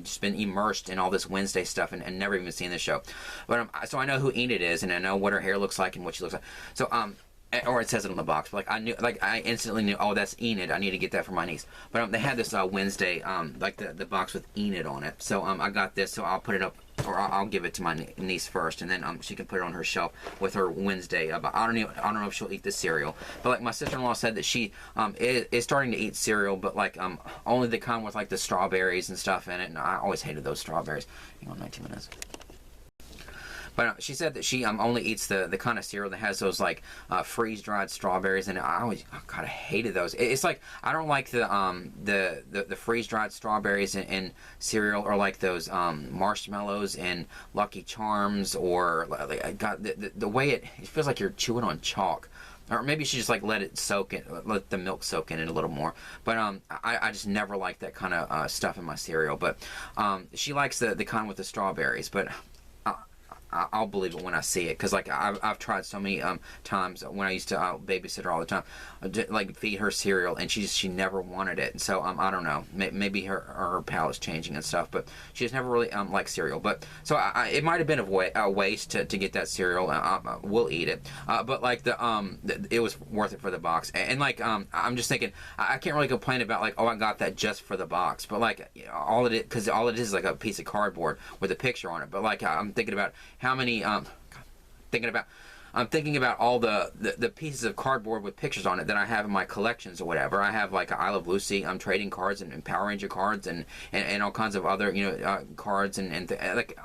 just been immersed in all this Wednesday stuff and never even seen the show. But so I know who Enid is, and I know what her hair looks like and what she looks like. So or it says it on the box, but like I instantly knew, oh, that's Enid. I need to get that for my niece. But they had this Wednesday, like the box with Enid on it. So I got this, so I'll put it up, or I'll give it to my niece first, and then she can put it on her shelf with her Wednesday. But I don't know if she'll eat the cereal. But like my sister-in-law said that she is starting to eat cereal, but like only the kind with like the strawberries and stuff in it. And I always hated those strawberries. Hang on, 19 minutes. But she said that she only eats the kind of cereal that has those like freeze-dried strawberries, and I kind of hated those. It's like I don't like the freeze-dried strawberries in cereal, or like those marshmallows and Lucky Charms, or like the way it feels like you're chewing on chalk. Or maybe she just like let the milk soak in it a little more. But I just never liked that kind of stuff in my cereal. But she likes the kind with the strawberries, but I'll believe it when I see it, because like I've tried so many times when I used to babysit her all the time, like feed her cereal, and she never wanted it. And so I don't know, maybe her palate's changing and stuff, but she just never really liked cereal. But so it might have been a waste to get that cereal. We'll eat it, but like it was worth it for the box. And like I'm just thinking, I can't really complain about like, oh, I got that just for the box, but like all it is like a piece of cardboard with a picture on it. But like I'm thinking about how many I'm thinking about all the pieces of cardboard with pictures on it that I have in my collections or whatever. I have like I Love Lucy trading cards and Power Ranger cards and all kinds of other cards and like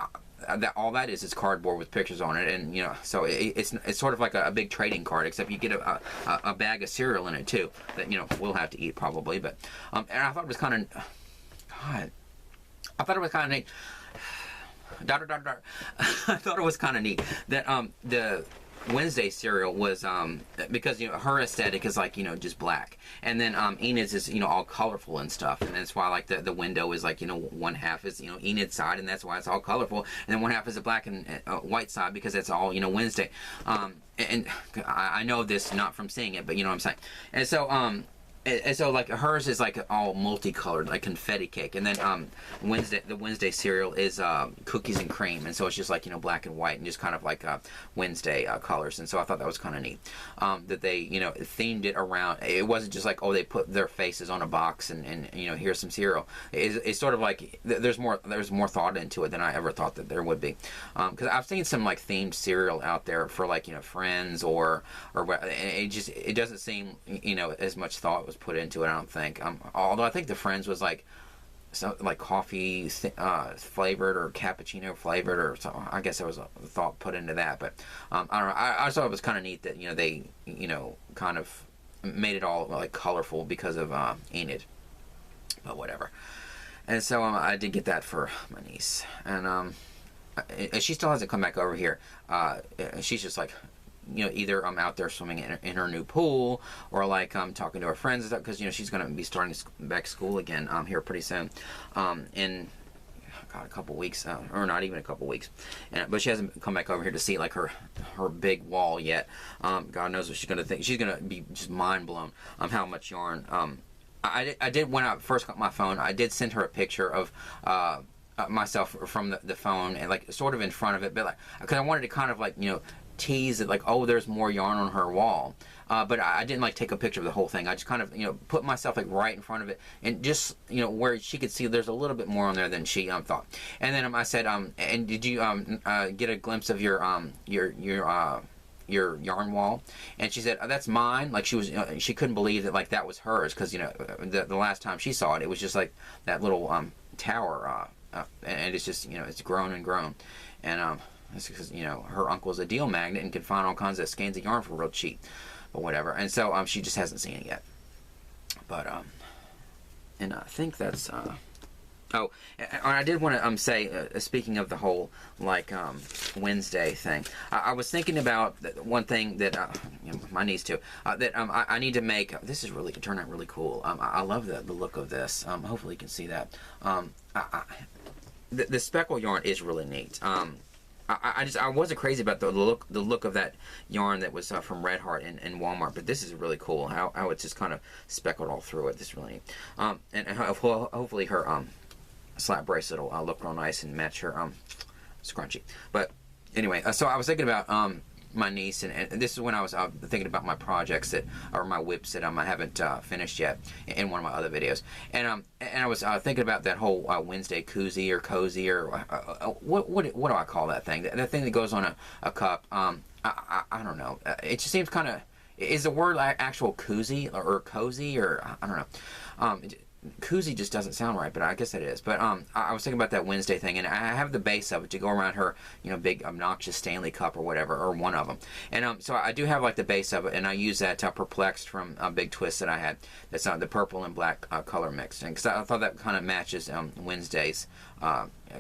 that. All that is cardboard with pictures on it, and so it's sort of like a big trading card, except you get a bag of cereal in it too that we'll have to eat probably. But and I thought it was kind of neat. I thought it was kind of neat that the Wednesday cereal was because her aesthetic is like just black, and then Enid's is all colorful and stuff, and that's why like the window is like one half is Enid's side, and that's why it's all colorful, and then one half is a black and white side because it's all Wednesday. And I know this not from seeing it, but you know what I'm saying. And so and so like hers is like all multicolored, like confetti cake, and then the Wednesday cereal is cookies and cream, and so it's just like, you know, black and white and just kind of like Wednesday colors. And so I thought that was kind of neat, that they, you know, themed it around. It wasn't just like, oh, they put their faces on a box and you know, here's some cereal. It's sort of like there's more thought into it than I ever thought that there would be, because I've seen some like themed cereal out there for like, you know, Friends or it doesn't seem, you know, as much thought was put into it, I don't think. Although I think the Friends was like coffee flavored or cappuccino flavored or something. I guess there was a thought put into that, but I don't know. I thought it was kind of neat that, you know, they, you know, kind of made it all like colorful because of Enid, but whatever. And so I did get that for my niece, and she still hasn't come back over here. She's just like, you know, either I'm out there swimming in her new pool, or like I'm talking to her friends and stuff, because, you know, she's going to be starting back school again here pretty soon, in a couple weeks, or not even a couple weeks, but she hasn't come back over here to see like her big wall yet. God knows what she's going to think. She's going to be just mind blown how much yarn. I did, when I first got my phone, I did send her a picture of myself from the phone, and like sort of in front of it, but like, because I wanted to kind of like, you know, tease it, like, oh, there's more yarn on her wall, but I didn't like take a picture of the whole thing. I just kind of, you know, put myself like right in front of it, and just, you know, where she could see there's a little bit more on there than she thought. And then I said, and did you get a glimpse of your yarn wall? And she said, oh, that's mine. Like she was, she couldn't believe that like that was hers, because, you know, the last time she saw it, it was just like that little tower, and it's just, you know, it's grown and grown, and that's because, you know, her uncle's a deal magnet and can find all kinds of skeins of yarn for real cheap, but whatever. And so she just hasn't seen it yet. But and I think that's oh, and I did want to say, speaking of the whole like Wednesday thing, I was thinking about one thing that you know, my niece too, that I need to make. This is really turned out really cool. I love the look of this. Hopefully you can see that. The speckle yarn is really neat. I wasn't crazy about the look of that yarn that was from Red Heart in Walmart, but this is really cool how it's just kind of speckled all through it. This is really neat. And hopefully her slap bracelet will look real nice and match her scrunchie. But anyway, so I was thinking about my niece, and this is when I was thinking about my projects that, or my whips that I haven't finished yet in one of my other videos, and I was thinking about that whole Wednesday koozie or cozy, or what do I call that thing? That thing that goes on a cup. I don't know. It just seems kind of, is the word actual koozie or cozy, or I don't know. Coozie just doesn't sound right, but I guess it is. But I was thinking about that Wednesday thing, and I have the base of it to go around her, you know, big obnoxious Stanley cup or whatever, or one of them. And so I do have like the base of it, and I use that Perplexed from Big Twist that I had. That's the purple and black color mix, and because I thought that kind of matches Wednesday's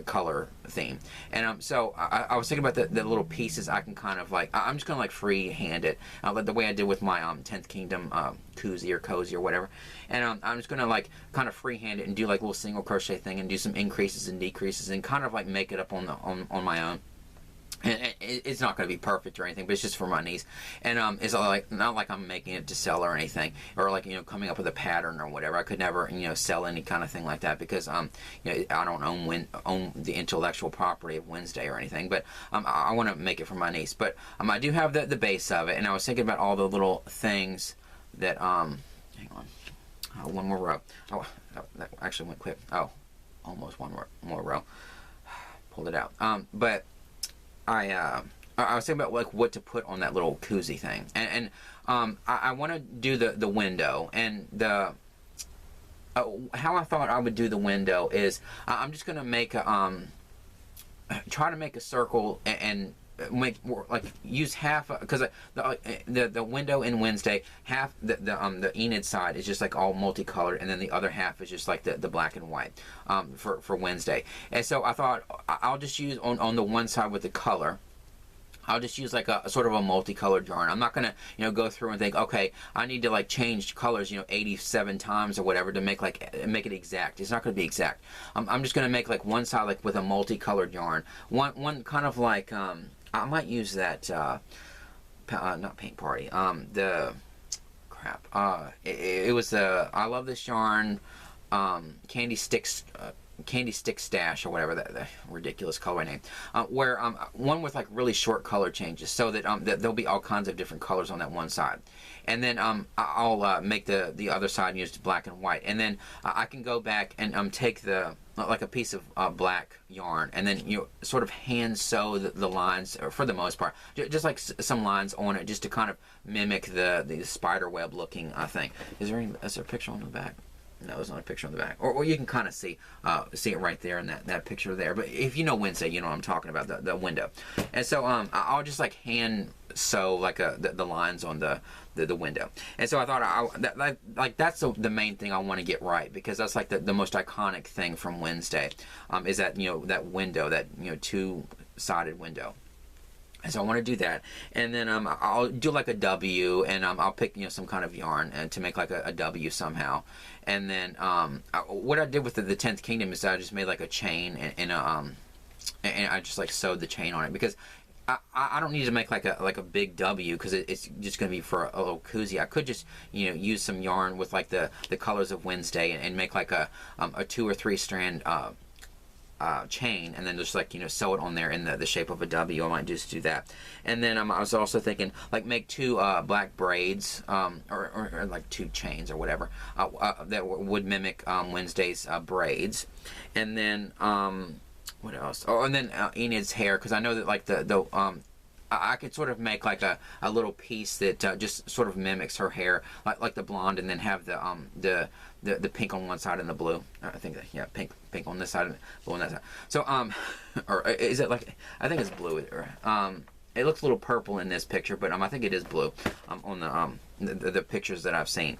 color theme. And so I was thinking about the little pieces I can kind of like, I'm just gonna like freehand it, like the way I did with my 10th Kingdom koozie or cozy or whatever. And I'm just gonna like kind of freehand it and do like a little single crochet thing and do some increases and decreases and kind of like make it up on my own. And it's not going to be perfect or anything, but it's just for my niece. And it's like not like I'm making it to sell or anything, or like, you know, coming up with a pattern or whatever. I could never, you know, sell any kind of thing like that, because you know, I don't own the intellectual property of Wednesday or anything. But I want to make it for my niece. But I do have the base of it, and I was thinking about all the little things that hang on, one more row. Oh, that actually went quick. Oh, almost one more row. Pulled it out. But I was thinking about like what to put on that little koozie thing, and I want to do the window, and the how I thought I would do the window is I'm just gonna make a try to make a circle and make more, like use half, because the window in Wednesday, half the Enid side is just like all multicolored, and then the other half is just like the black and white for Wednesday. And so I thought I'll just use on the one side with the color, I'll just use like a sort of a multicolored yarn. I'm not gonna, you know, go through and think, okay, I need to like change colors, you know, 87 times or whatever to make it exact. It's not gonna be exact. I'm just gonna make like one side like with a multicolored yarn, one kind of like I might use that not Paint Party, the crap. It was I love this yarn, Candy Stick Stash or whatever that ridiculous colorway name. Where one with like really short color changes, so that that there'll be all kinds of different colors on that one side, and then I'll make the other side used black and white, and then I can go back and take like a piece of black yarn, and then sort of hand sew the lines, or for the most part, just like some lines on it, just to kind of mimic the spider web looking thing. Is there a picture on the back? No, there's not a picture on the back. Or you can kind of see it right there in that picture there. But if you know Wednesday, you know what I'm talking about, the window. And so I'll just like hand sew like the lines on the window. And so I thought that's the main thing I want to get right, because that's like the most iconic thing from Wednesday, is that that window, that two-sided window. And so I want to do that, and then I'll do like a W, and I'll pick some kind of yarn to make like a W somehow. And then what I did with the 10th Kingdom is I just made like a chain, and I just like sewed the chain on it, because I don't need to make like a big W, because it's just going to be for a little koozie. I could just use some yarn with like the colors of Wednesday, and make like a 2 or 3 strand chain, and then just like sew it on there in the shape of a W. I might just do that. And then I was also thinking like make 2 black braids, or like 2 chains or whatever, that would mimic Wednesday's braids. And then what else? Oh, and then Enid's hair, because I know that like I could sort of make like a little piece that just sort of mimics her hair, like the blonde, and then have the pink on one side and the blue. I think pink on this side and blue on that side. So or is it like, I think it's blue. It looks a little purple in this picture, but I think it is blue on the pictures that I've seen.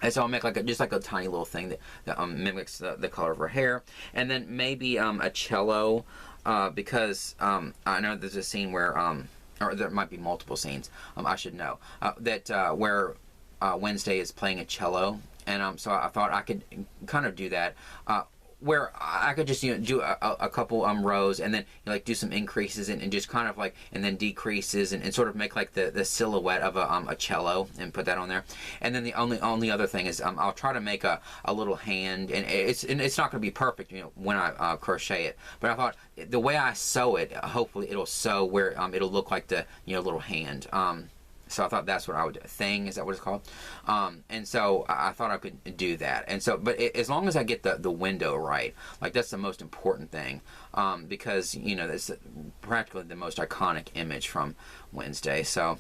And so I'll make like just like a tiny little thing that mimics the color of her hair, and then maybe a cello. Because I know there's a scene where, or there might be multiple scenes, I should know, that where Wednesday is playing a cello, and so I thought I could kind of do that, where I could just do a couple rows, and then like do some increases, and just kind of like, and then decreases, and sort of make like the silhouette of a cello, and put that on there. And then the only other thing is I'll try to make a little hand, and it's not going to be perfect when I crochet it, but I thought the way I sew it, hopefully it'll sew where it'll look like the little hand. So I thought that's what I would do. Thing, is that what it's called? And so I thought I could do that. And so, but as long as I get the window right, like that's the most important thing, because that's practically the most iconic image from Wednesday. So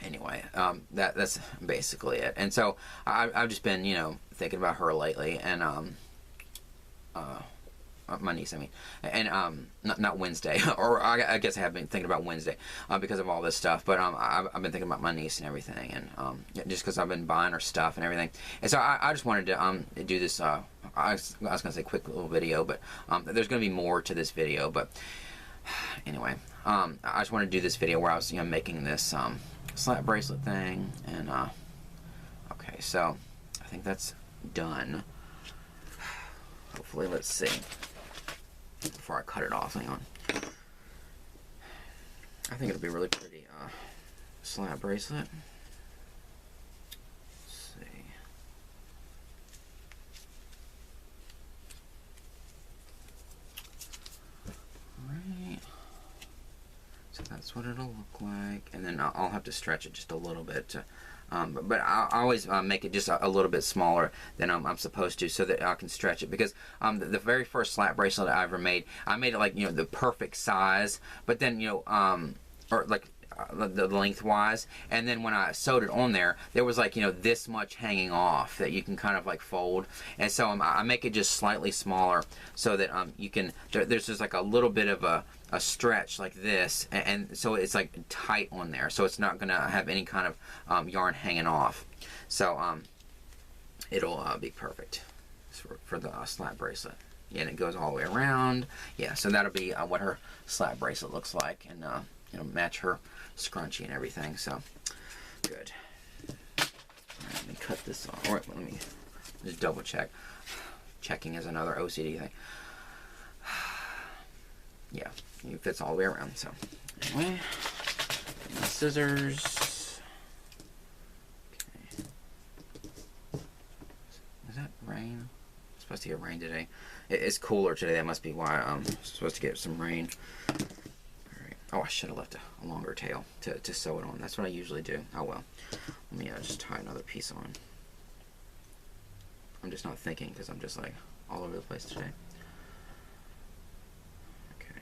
anyway, that's basically it. And so I've just been thinking about her lately, and my niece, I mean, and not Wednesday, or I guess I have been thinking about Wednesday because of all this stuff. But I've been thinking about my niece and everything, and just because I've been buying her stuff and everything. And so I just wanted to do this. I was gonna say quick little video, but there's gonna be more to this video. But anyway, I just wanted to do this video where I was making this slap bracelet thing, and okay, so I think that's done. Hopefully, let's see. Before I cut it off, hang on. I think it'll be really pretty slap bracelet. Let's see. Alright. So that's what it'll look like, and then I'll have to stretch it just a little bit to, but I always make it just a little bit smaller than I'm supposed to, so that I can stretch it, because the very first slap bracelet I ever made, I made it like the perfect size, but then or like the lengthwise, and then when I sewed it on there was like this much hanging off that you can kind of like fold, and so I make it just slightly smaller, so that you can there's just like a little bit of a stretch like this, and so it's like tight on there, so it's not gonna have any kind of yarn hanging off, so it'll be perfect for the slap bracelet. Yeah, and it goes all the way around. Yeah, so that'll be what her slap bracelet looks like, and match her scrunchie and everything. So good. All right, let me cut this off. All right, let me just double check. Checking is another OCD thing. Yeah, it fits all the way around. So anyway, my scissors. Okay. supposed to get rain today. It's cooler today. That must be why I'm supposed to get some rain. Alright. Oh, I should have left a longer tail to sew it on. That's what I usually do. Oh well. Let me just tie another piece on. I'm just not thinking because I'm just like all over the place today. Okay.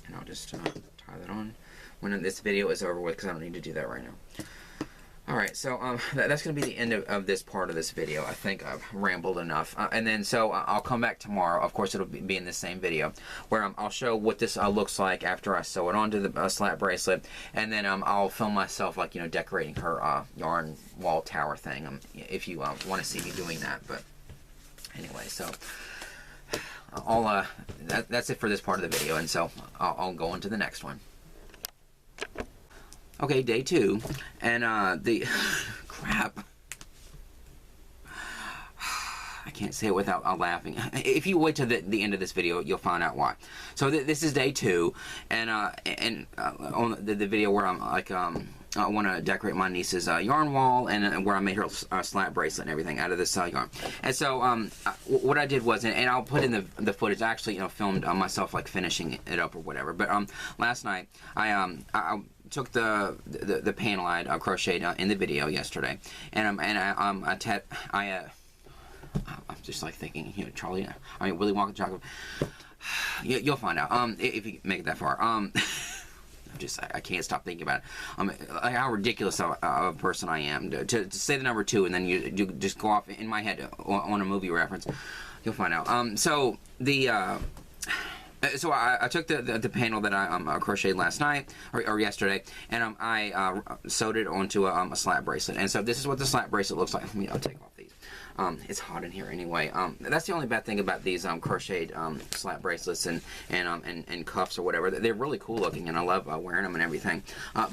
And I'll just tie that on when this video is over with because I don't need to do that right now. Alright, so that's going to be the end of this part of this video. I think I've rambled enough. And then, so I'll come back tomorrow. Of course, it'll be in the same video where I'll show what this looks like after I sew it onto the slat bracelet. And then I'll film myself, like, you know, decorating her yarn wall tower thing if you want to see me doing that. But anyway, so that's it for this part of the video. And so I'll go on to the next one. Okay, day 2, and the crap. I can't say it without laughing. If you wait to the end of this video, you'll find out why. So this is day 2, and on the video where I'm like I want to decorate my niece's yarn wall, and where I made her slat bracelet and everything out of this yarn. And so what I did was, and I'll put in the footage. I actually, you know, filmed myself like finishing it up or whatever. But last night I took the panel I crocheted in the video yesterday, and I'm just like thinking, you know, Charlie, I mean Willy Wonka chocolate. You'll find out if you make it that far. I can't stop thinking about it. How ridiculous of a person I am to say the number 2 and then you just go off in my head on a movie reference. You'll find out. So I took the panel that I crocheted last night or yesterday, and I sewed it onto a slat bracelet. And so this is what the slat bracelet looks like. I'll take off these. It's hot in here anyway. That's the only bad thing about these crocheted slat bracelets and cuffs or whatever. They're really cool looking, and I love wearing them and everything.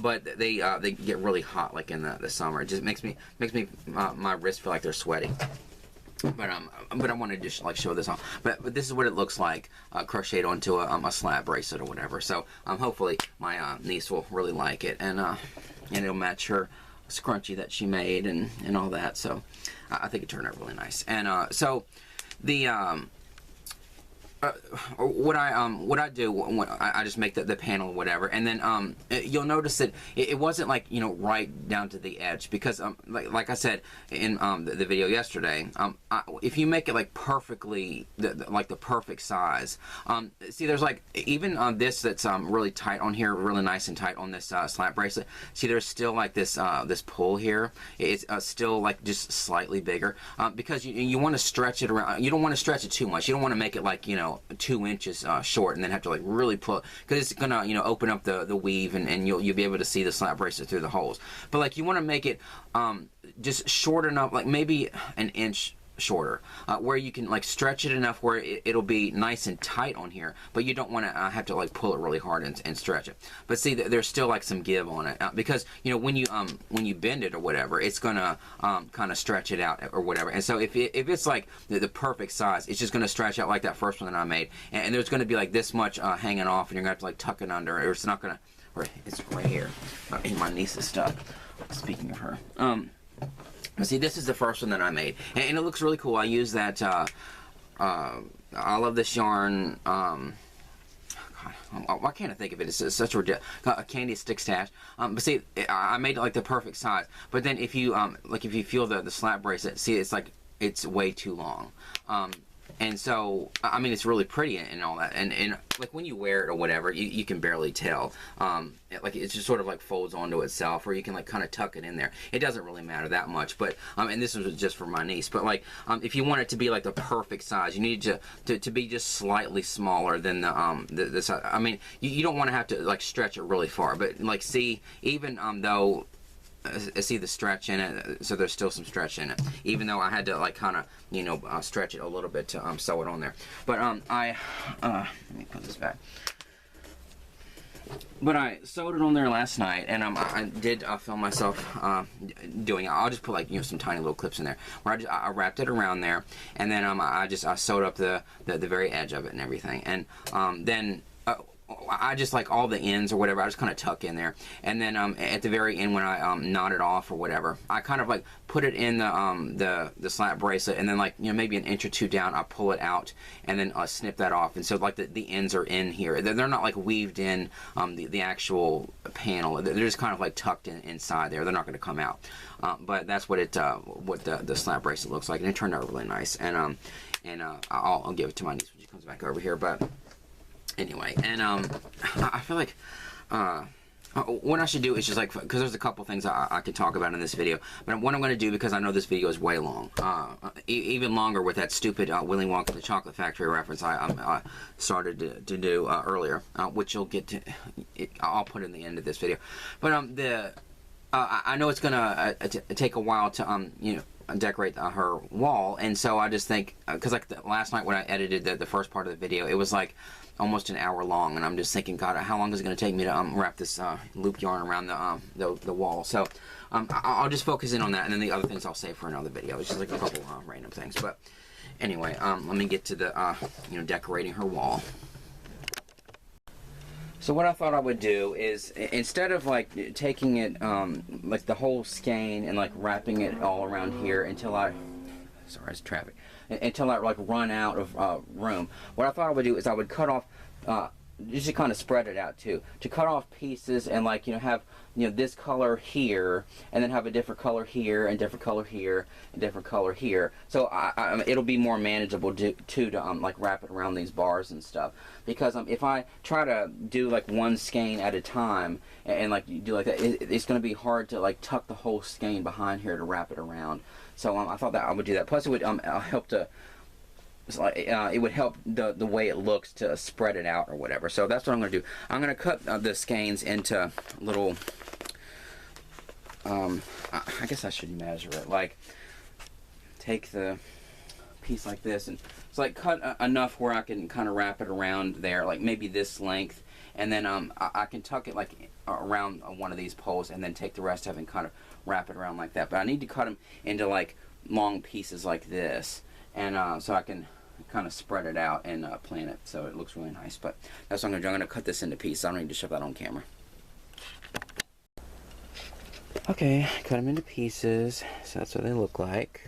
But they get really hot like in the summer. It just makes my wrists feel like they're sweaty. But I wanted to just like show this off. But this is what it looks like crocheted onto a slat bracelet or whatever. So hopefully my niece will really like it, and it'll match her scrunchie that she made and all that. So I think it turned out really nice. And so the what I do when I just make the panel or whatever, and then you'll notice that it wasn't like, you know, right down to the edge, because like I said in the video yesterday, if you make it like perfectly like the perfect size, see there's like even this that's really tight on here, really nice and tight on this slat bracelet. See, there's still like this this pull here. It's still like just slightly bigger because you want to stretch it around. You don't want to stretch it too much. You don't want to make it like, you know, 2 inches short and then have to like really pull, because it's gonna, you know, open up the weave and you'll be able to see the slat bracelet through the holes. But like you want to make it just short enough, like maybe an inch shorter, where you can like stretch it enough where it'll be nice and tight on here, but you don't want to have to like pull it really hard and stretch it. But see, there's still like some give on it because, you know, when you bend it or whatever, it's gonna kind of stretch it out or whatever. And so if it's like the perfect size, it's just gonna stretch out like that first one that I made, and there's gonna be like this much hanging off, and you're gonna have to like tuck it under, or it's not gonna, or it's right here in my niece's stuff. Speaking of her, see, this is the first one that I made, and it looks really cool. I use that, I love this yarn, God, why can't I think of it? It's such a candy stick stash. But see, I made it like the perfect size. But then if you, like if you feel the slat bracelet, see, it's like, it's way too long. And so, I mean, it's really pretty and all that. And like when you wear it or whatever, you can barely tell. Like it just sort of like folds onto itself, or you can like kind of tuck it in there. It doesn't really matter that much. But and this was just for my niece. But like if you want it to be like the perfect size, you need to be just slightly smaller than the size. I mean, you don't want to have to like stretch it really far. But like, see, even though. See the stretch in it, so there's still some stretch in it, even though I had to like kind of, you know, stretch it a little bit to sew it on there. But let me put this back. But I sewed it on there last night, and I did film myself doing it. I'll just put like, you know, some tiny little clips in there where I wrapped it around there, and then I sewed up the very edge of it and everything, and then I just like all the ends or whatever, I just kind of tuck in there, and then at the very end when I knot it off or whatever, I kind of like put it in the slat bracelet, and then like, you know, maybe an inch or two down, I pull it out and then snip that off, and so like the ends are in here. They're not like weaved in the actual panel. They're just kind of like tucked in inside there. They're not going to come out, but that's what the slat bracelet looks like, and it turned out really nice. And I'll give it to my niece when she comes back over here, but. Anyway, and I feel like what I should do is just like, because there's a couple things I could talk about in this video, but what I'm going to do, because I know this video is way long, even longer with that stupid Willy Wonka the Chocolate Factory reference I started to do earlier, which you'll get to, I'll put in the end of this video. But I know it's going to take a while to you know, decorate her wall, and so I just think, because like last night when I edited the first part of the video, it was like almost an hour long, and I'm just thinking, God, how long is it going to take me to wrap this loop yarn around the wall? So I'll just focus in on that, and then the other things I'll save for another video. It's just like a couple random things. But anyway, let me get to the you know, decorating her wall. So what I thought I would do is, instead of like taking it like the whole skein and like wrapping it all around here until sorry, it's traffic, until I like run out of room, what I thought I would do is I would cut off, just to kind of spread it out too, to cut off pieces and like, you know, have, you know, this color here, and then have a different color here, and different color here, and different color here. So it'll be more manageable to like wrap it around these bars and stuff. Because if I try to do like one skein at a time, and like you do like that, it's going to be hard to like tuck the whole skein behind here to wrap it around. So I thought that I would do that. Plus it would help to, it would help the way it looks to spread it out or whatever. So that's what I'm going to do. I'm going to cut the skeins into little, I guess I should measure it. Like, take the piece like this, and it's like cut enough where I can kind of wrap it around there, like maybe this length, and then I can tuck it like around one of these poles, and then take the rest of it and kind of wrap it around like that. But I need to cut them into like long pieces like this, and so I can kind of spread it out and plan it so it looks really nice. But that's what I'm going to do. I'm going to cut this into pieces. I don't need to shove that on camera. Okay, cut them into pieces, so that's what they look like.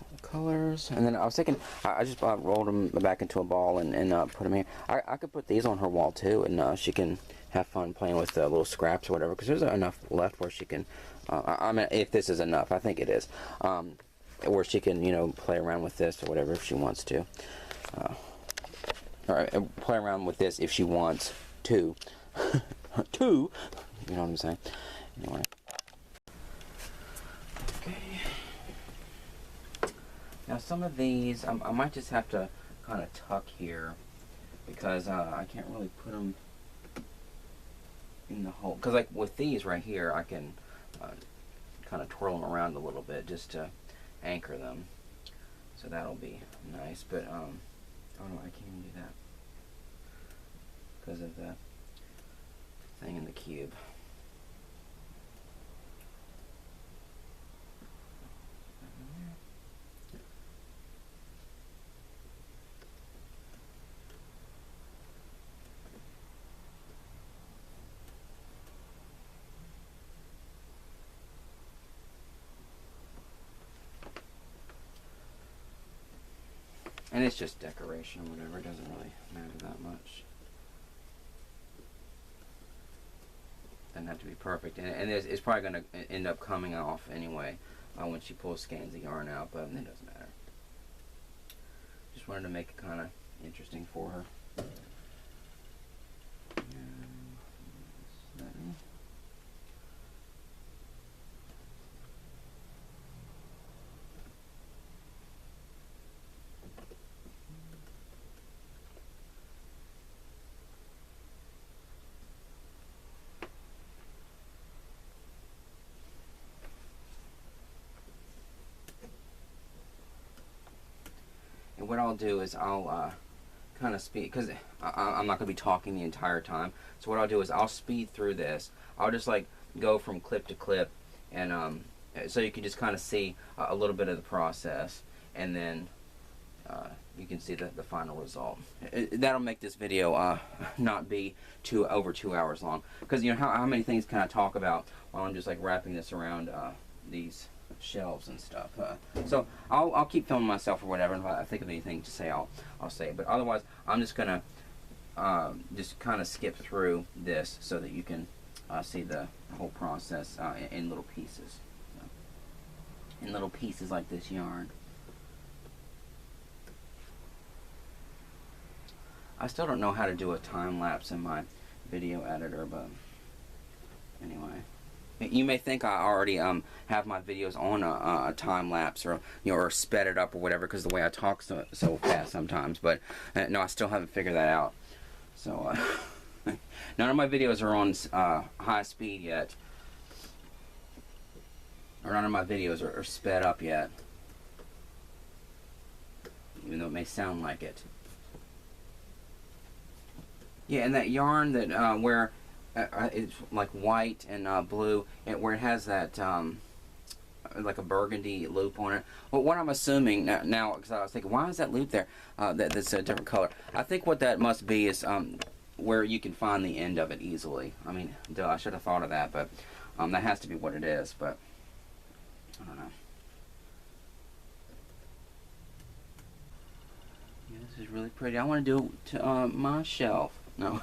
All the colors, and then I was thinking, I just rolled them back into a ball and put them here. I could put these on her wall too, and she can have fun playing with the little scraps or whatever, because there's enough left where she can, I mean, if this is enough, I think it is, where she can, you know, play around with this or whatever if she wants to. Or play around with this if she wants to. You know what I'm saying? Anyway. Okay. Now some of these, I might just have to kind of tuck here, because I can't really put them in the hole. Because like with these right here, I can kind of twirl them around a little bit just to anchor them. So that'll be nice. But oh no, I can't even do that because of the thing in the cube. And it's just decoration or whatever, it doesn't really matter that much. Doesn't have to be perfect, and it's probably going to end up coming off anyway when she pulls skeins of yarn out, but it doesn't matter. Just wanted to make it kind of interesting for her. And what I'll do is I'll kind of speed, because I'm not going to be talking the entire time. So what I'll do is I'll speed through this. I'll just like go from clip to clip, and so you can just kind of see a little bit of the process, and then you can see the final result. That'll make this video not be over 2 hours long, because you know how many things can I talk about while I'm just like wrapping this around these shelves and stuff. So I'll keep filming myself or whatever, and if I think of anything to say, I'll say it. But otherwise, I'm just gonna just kind of skip through this so that you can see the whole process in little pieces. In little pieces like this yarn. I still don't know how to do a time lapse in my video editor, but anyway. You may think I already have my videos on a time lapse, or or sped it up or whatever, because the way I talk so fast sometimes. But no, I still haven't figured that out. So none of my videos are on high speed yet, or none of my videos are sped up yet, even though it may sound like it. Yeah, and that yarn that where it's like white and blue, and where it has that like a burgundy loop on it. Well, what I'm assuming now, because I was thinking, why is that loop there? That's a different color. I think what that must be is where you can find the end of it easily. I mean, duh, I should have thought of that, but that has to be what it is. But I don't know. Yeah, this is really pretty. I want to do it to my shelf. No.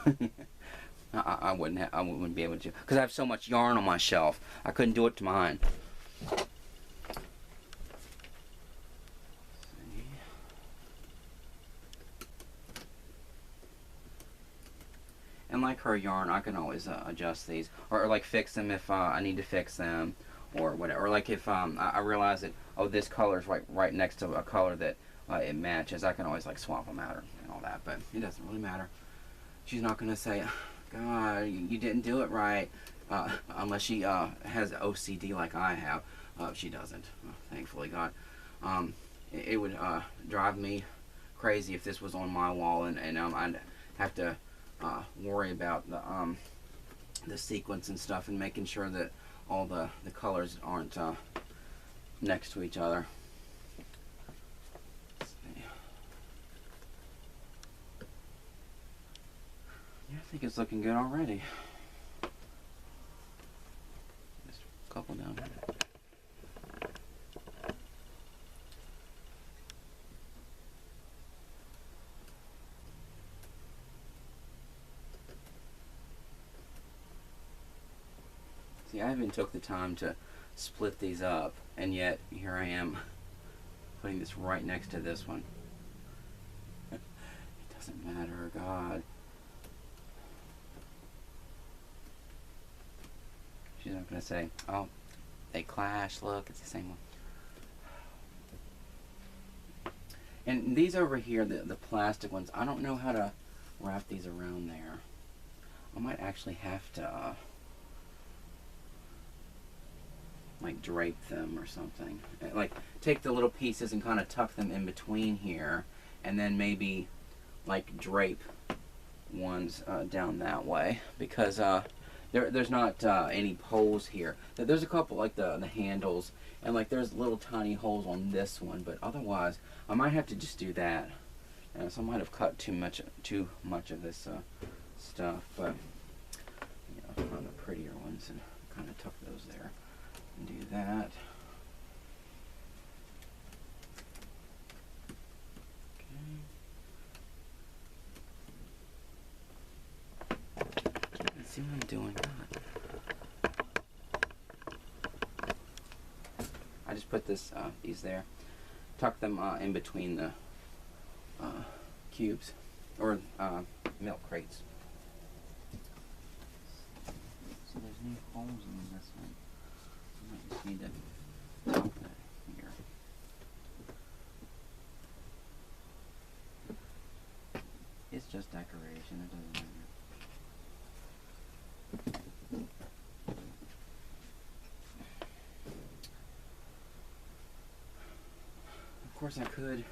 I wouldn't be able to, because I have so much yarn on my shelf. I couldn't do it to mine. And like her yarn, I can always adjust these, or like fix them if I need to fix them, or whatever. Or like if I realize that, oh, this color is right next to a color that it matches, I can always like swap them out and all that. But it doesn't really matter. She's not gonna say, God, you didn't do it right, unless she has OCD like I have. She doesn't, thankfully, God. It would drive me crazy if this was on my wall, and I'd have to worry about the sequence and stuff, and making sure that all the colors aren't next to each other. Yeah, I think it's looking good already. Just a couple down here. See, I even took the time to split these up, and yet here I am putting this right next to this one. It doesn't matter, God. She's not going to say, oh, they clash, look, it's the same one. And these over here, the plastic ones, I don't know how to wrap these around there. I might actually have to like drape them or something. Like take the little pieces and kind of tuck them in between here, and then maybe like drape ones down that way, because there's not any holes here. There's a couple, like the handles, and like there's little tiny holes on this one, but otherwise I might have to just do that. So I might have cut too much of this stuff, but you know, on the prettier ones, and kind of tuck those there and do that. See what I'm doing? I just put these there, tuck them in between the cubes, or milk crates. So there's new holes in this one. I might just need to top that here. It's just decoration, it doesn't matter. Of course I could,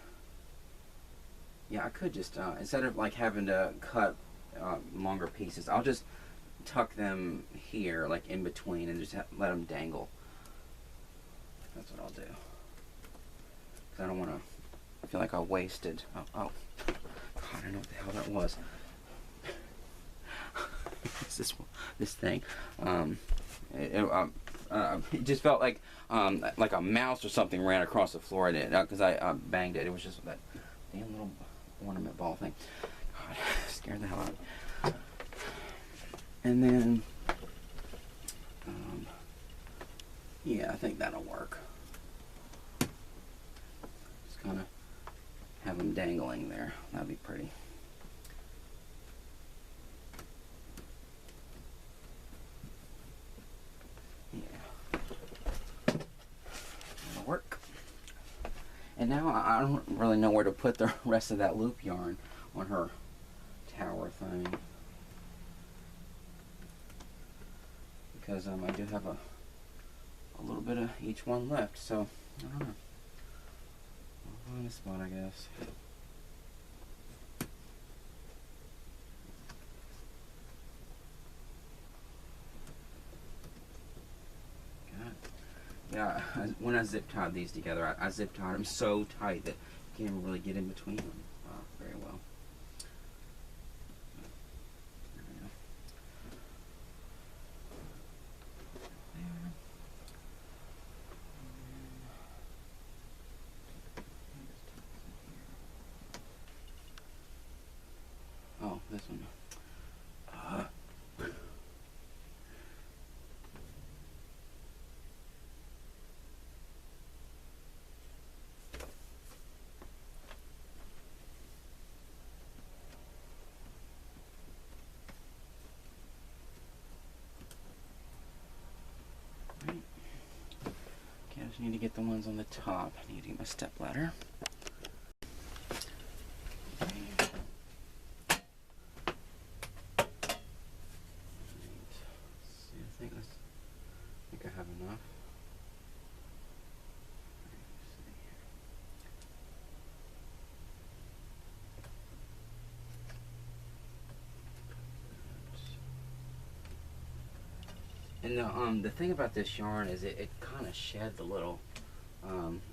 yeah, I could just, instead of like having to cut longer pieces, I'll just tuck them here, like in between, and just let them dangle. That's what I'll do. Because I don't want to I feel like I wasted. Oh, God, I don't know what the hell that was. This thing. It just felt like a mouse or something ran across the floor. Because I banged it. It was just that damn little ornament ball thing. God, scared the hell out of me. And then, yeah, I think that'll work. Just kind of have them dangling there. That'd be pretty. Work. And now I don't really know where to put the rest of that loop yarn on her tower thing, because I do have a little bit of each one left, so I don't know. I'll find a spot, I guess. Yeah, when I zip tied these together, I zip tied them so tight that you can't really get in between them very well. There we go. There. Oh, this one. I just need to get the ones on the top. I need to get my step ladder. Okay. See, I think I have enough. And the thing about this yarn is it kind of sheds a little.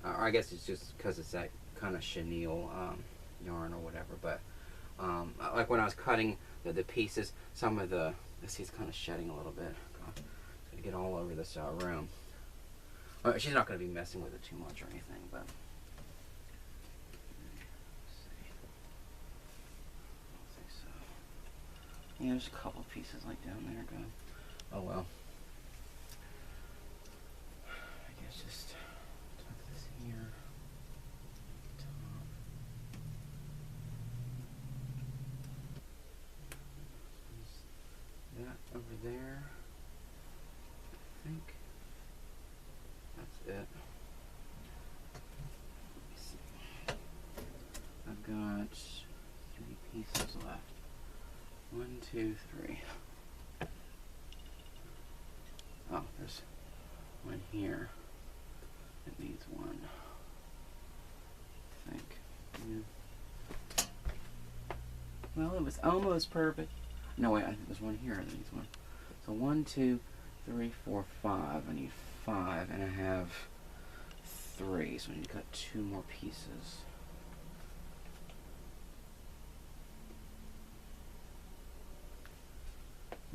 I guess it's just because it's that kind of chenille yarn or whatever. But like when I was cutting the pieces, some of the, let's see, it's kind of shedding a little bit. God, it's gonna get all over this room. She's not gonna be messing with it too much or anything, but. Yeah, there's a couple pieces like down there. Go. Oh well. I guess just tuck this here. Top. That over there. I think that's it. Let me see. I've got 3 pieces left. 1, 2, 3. Oh, there's one here. It needs one. I think. Yeah. Well, it was almost perfect. No, wait, I think there's one here that needs one. So 1, 2, 3, 4, 5. I need 5, and I have 3. So I need to cut 2 more pieces.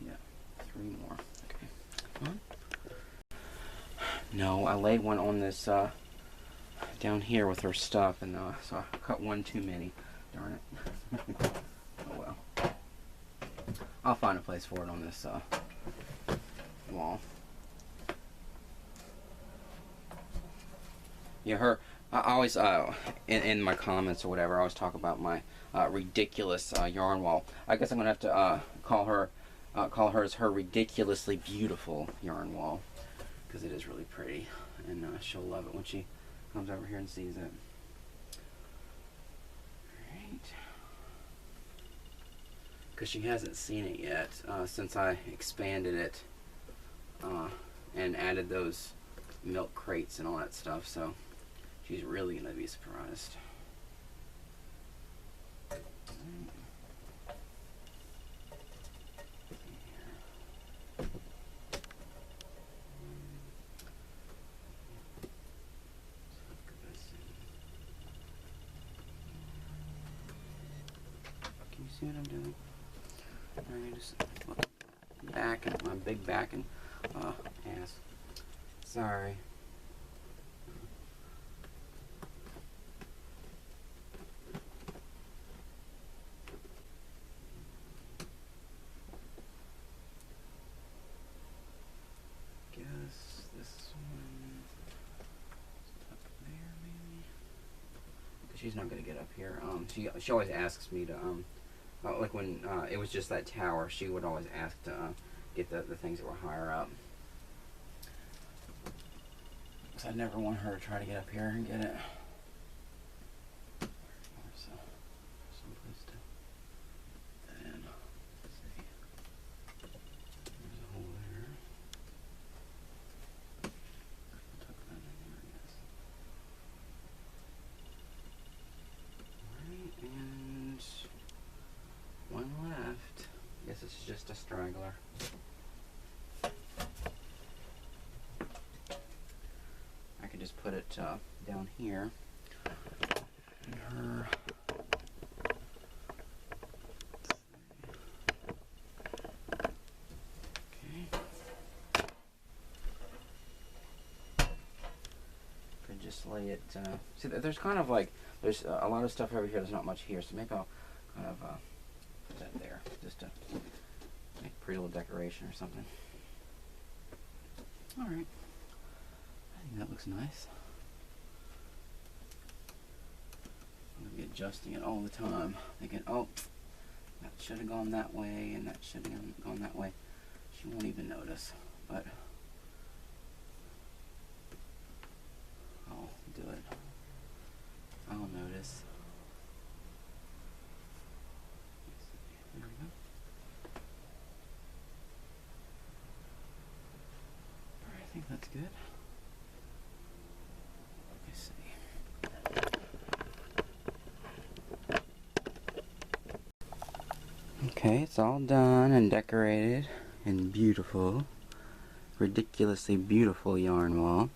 Yeah, 3 more. Okay. Huh? No, I laid one on this down here with her stuff, and so I cut one too many. Darn it. Oh well. I'll find a place for it on this wall. Yeah, I always in my comments or whatever, I always talk about my ridiculous yarn wall. I guess I'm gonna have to call hers her ridiculously beautiful yarn wall, because it is really pretty, and she'll love it when she comes over here and sees it. Alright. Because she hasn't seen it yet since I expanded it and added those milk crates and all that stuff, so she's really going to be surprised. see what I'm doing? I just back and my big back and ass. Sorry. Guess this one up there maybe. Because she's not gonna get up here. She always asks me to like when it was just that tower, she would always ask to get the things that were higher up. Because I never want her to try to get up here and get it. So, someplace to put that in. Let's see. There's a hole there. Tuck that in there, I guess. Alright, and one left. I guess it's just a straggler. I can just put it down here. And her. Okay. Could just lay it. See, there's kind of like there's a lot of stuff over here. There's not much here, so maybe I'll kind of put that there just to make a pretty little decoration or something. All right. I think that looks nice. I'm going to be adjusting it all the time, thinking, oh, that should have gone that way, and that should have gone that way. She won't even notice, but I'll do it. I'll notice. There we go. All right, I think that's good. Okay, it's all done and decorated and beautiful, ridiculously beautiful yarn wall.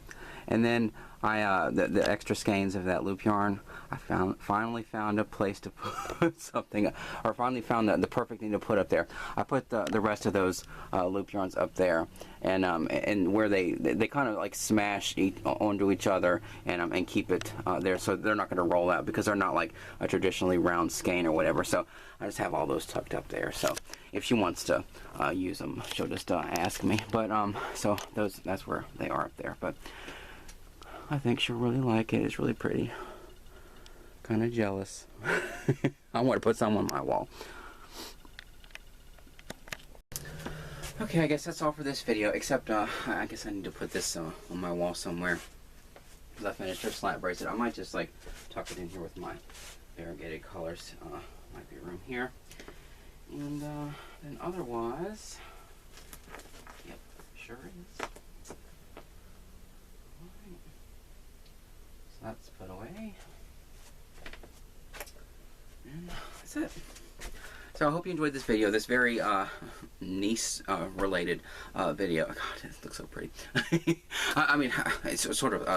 And then I the extra skeins of that loop yarn, I finally found a place to put something, or finally found the perfect thing to put up there. I put the rest of those loop yarns up there, and where they kind of like smash onto each other and keep it there, so they're not going to roll out because they're not like a traditionally round skein or whatever. So I just have all those tucked up there. So if she wants to use them, she'll just ask me. But so that's where they are up there. But I think she'll really like it. It's really pretty. Kind of jealous. I want to put some on my wall. Okay, I guess that's all for this video, except I guess I need to put this on my wall somewhere. Because I finished her slat bracelet. I might just like tuck it in here with my variegated colors. Might be room here. And then otherwise, yep, sure is. That's put away. And that's it. So I hope you enjoyed this video, this very niece related video. God, it looks so pretty. I mean, it's sort of,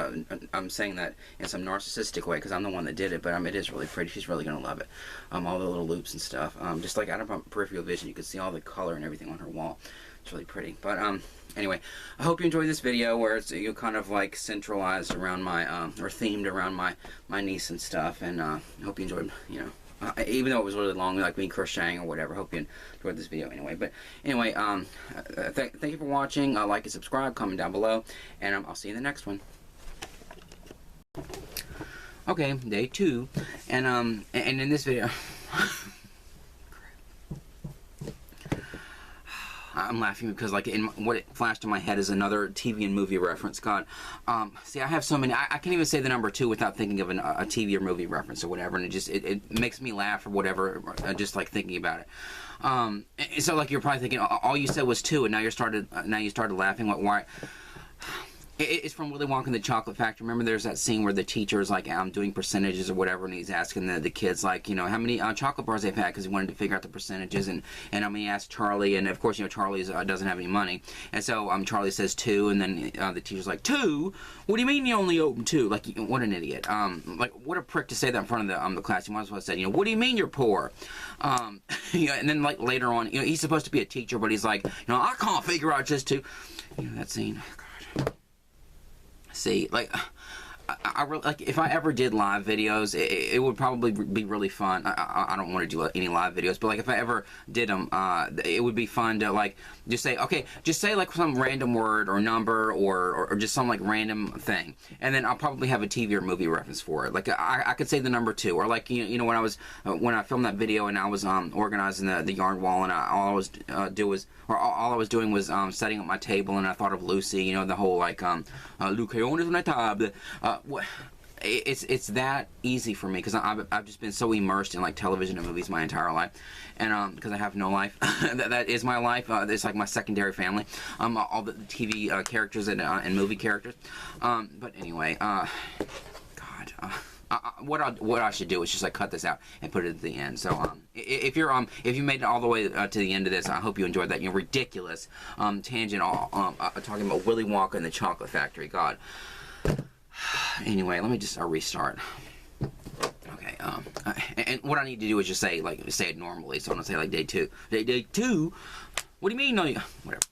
I'm saying that in some narcissistic way because I'm the one that did it, but it is really pretty. She's really going to love it. All the little loops and stuff. Just like out of my peripheral vision, you can see all the color and everything on her wall. It's really pretty. But anyway, I hope you enjoyed this video where it's kind of like centralized around my, or themed around my niece and stuff. And I hope you enjoyed, you know, even though it was really long, like me crocheting or whatever. Hope you enjoyed this video anyway. But anyway, thank you for watching. Like and subscribe, comment down below, and I'll see you in the next one. Okay, day 2, and in this video, I'm laughing because like what it flashed in my head is another TV and movie reference. God, see, I have so many. I can't even say the number 2 without thinking of a TV or movie reference or whatever, and it makes me laugh or whatever, just like thinking about it. So like you're probably thinking all you said was 2, and now you started laughing. Why? It's from Willy Wonka and the Chocolate Factory. Remember, there's that scene where the teacher is like doing percentages or whatever, and he's asking the kids like, you know, how many chocolate bars they've had, because he wanted to figure out the percentages. And he asked Charlie, and of course, you know, Charlie doesn't have any money, and so Charlie says 2, and then the teacher's like, 2? What do you mean you only open 2? Like, what an idiot! Like, what a prick to say that in front of the class. You might as well say, you know, what do you mean you're poor? You know, and then like later on, you know, he's supposed to be a teacher, but he's like, you know, I can't figure out just 2. You know that scene? God. See, like, I really, like, if I ever did live videos, it would probably be really fun. I don't want to do any live videos, but like if I ever did them, it would be fun to like just say, okay, just say like some random word or number or just some like random thing, and then I'll probably have a TV or movie reference for it. Like I could say the number 2, or like you know when I filmed that video and I was organizing the yarn wall, and all I was doing was setting up my table, and I thought of Lucy, you know, the whole like Luke on is my table. It's that easy for me because I've just been so immersed in like television and movies my entire life, and because I have no life. that is my life. It's like my secondary family. All the TV characters and movie characters. But anyway, God. What I should do is just like cut this out and put it at the end. So if you made it all the way to the end of this, I hope you enjoyed that, you know, ridiculous tangent talking about Willy Wonka and the Chocolate Factory. God. Anyway, let me just restart. Okay. And what I need to do is just say it normally. So I'm gonna say like day 2. Day 2. What do you mean? No, whatever.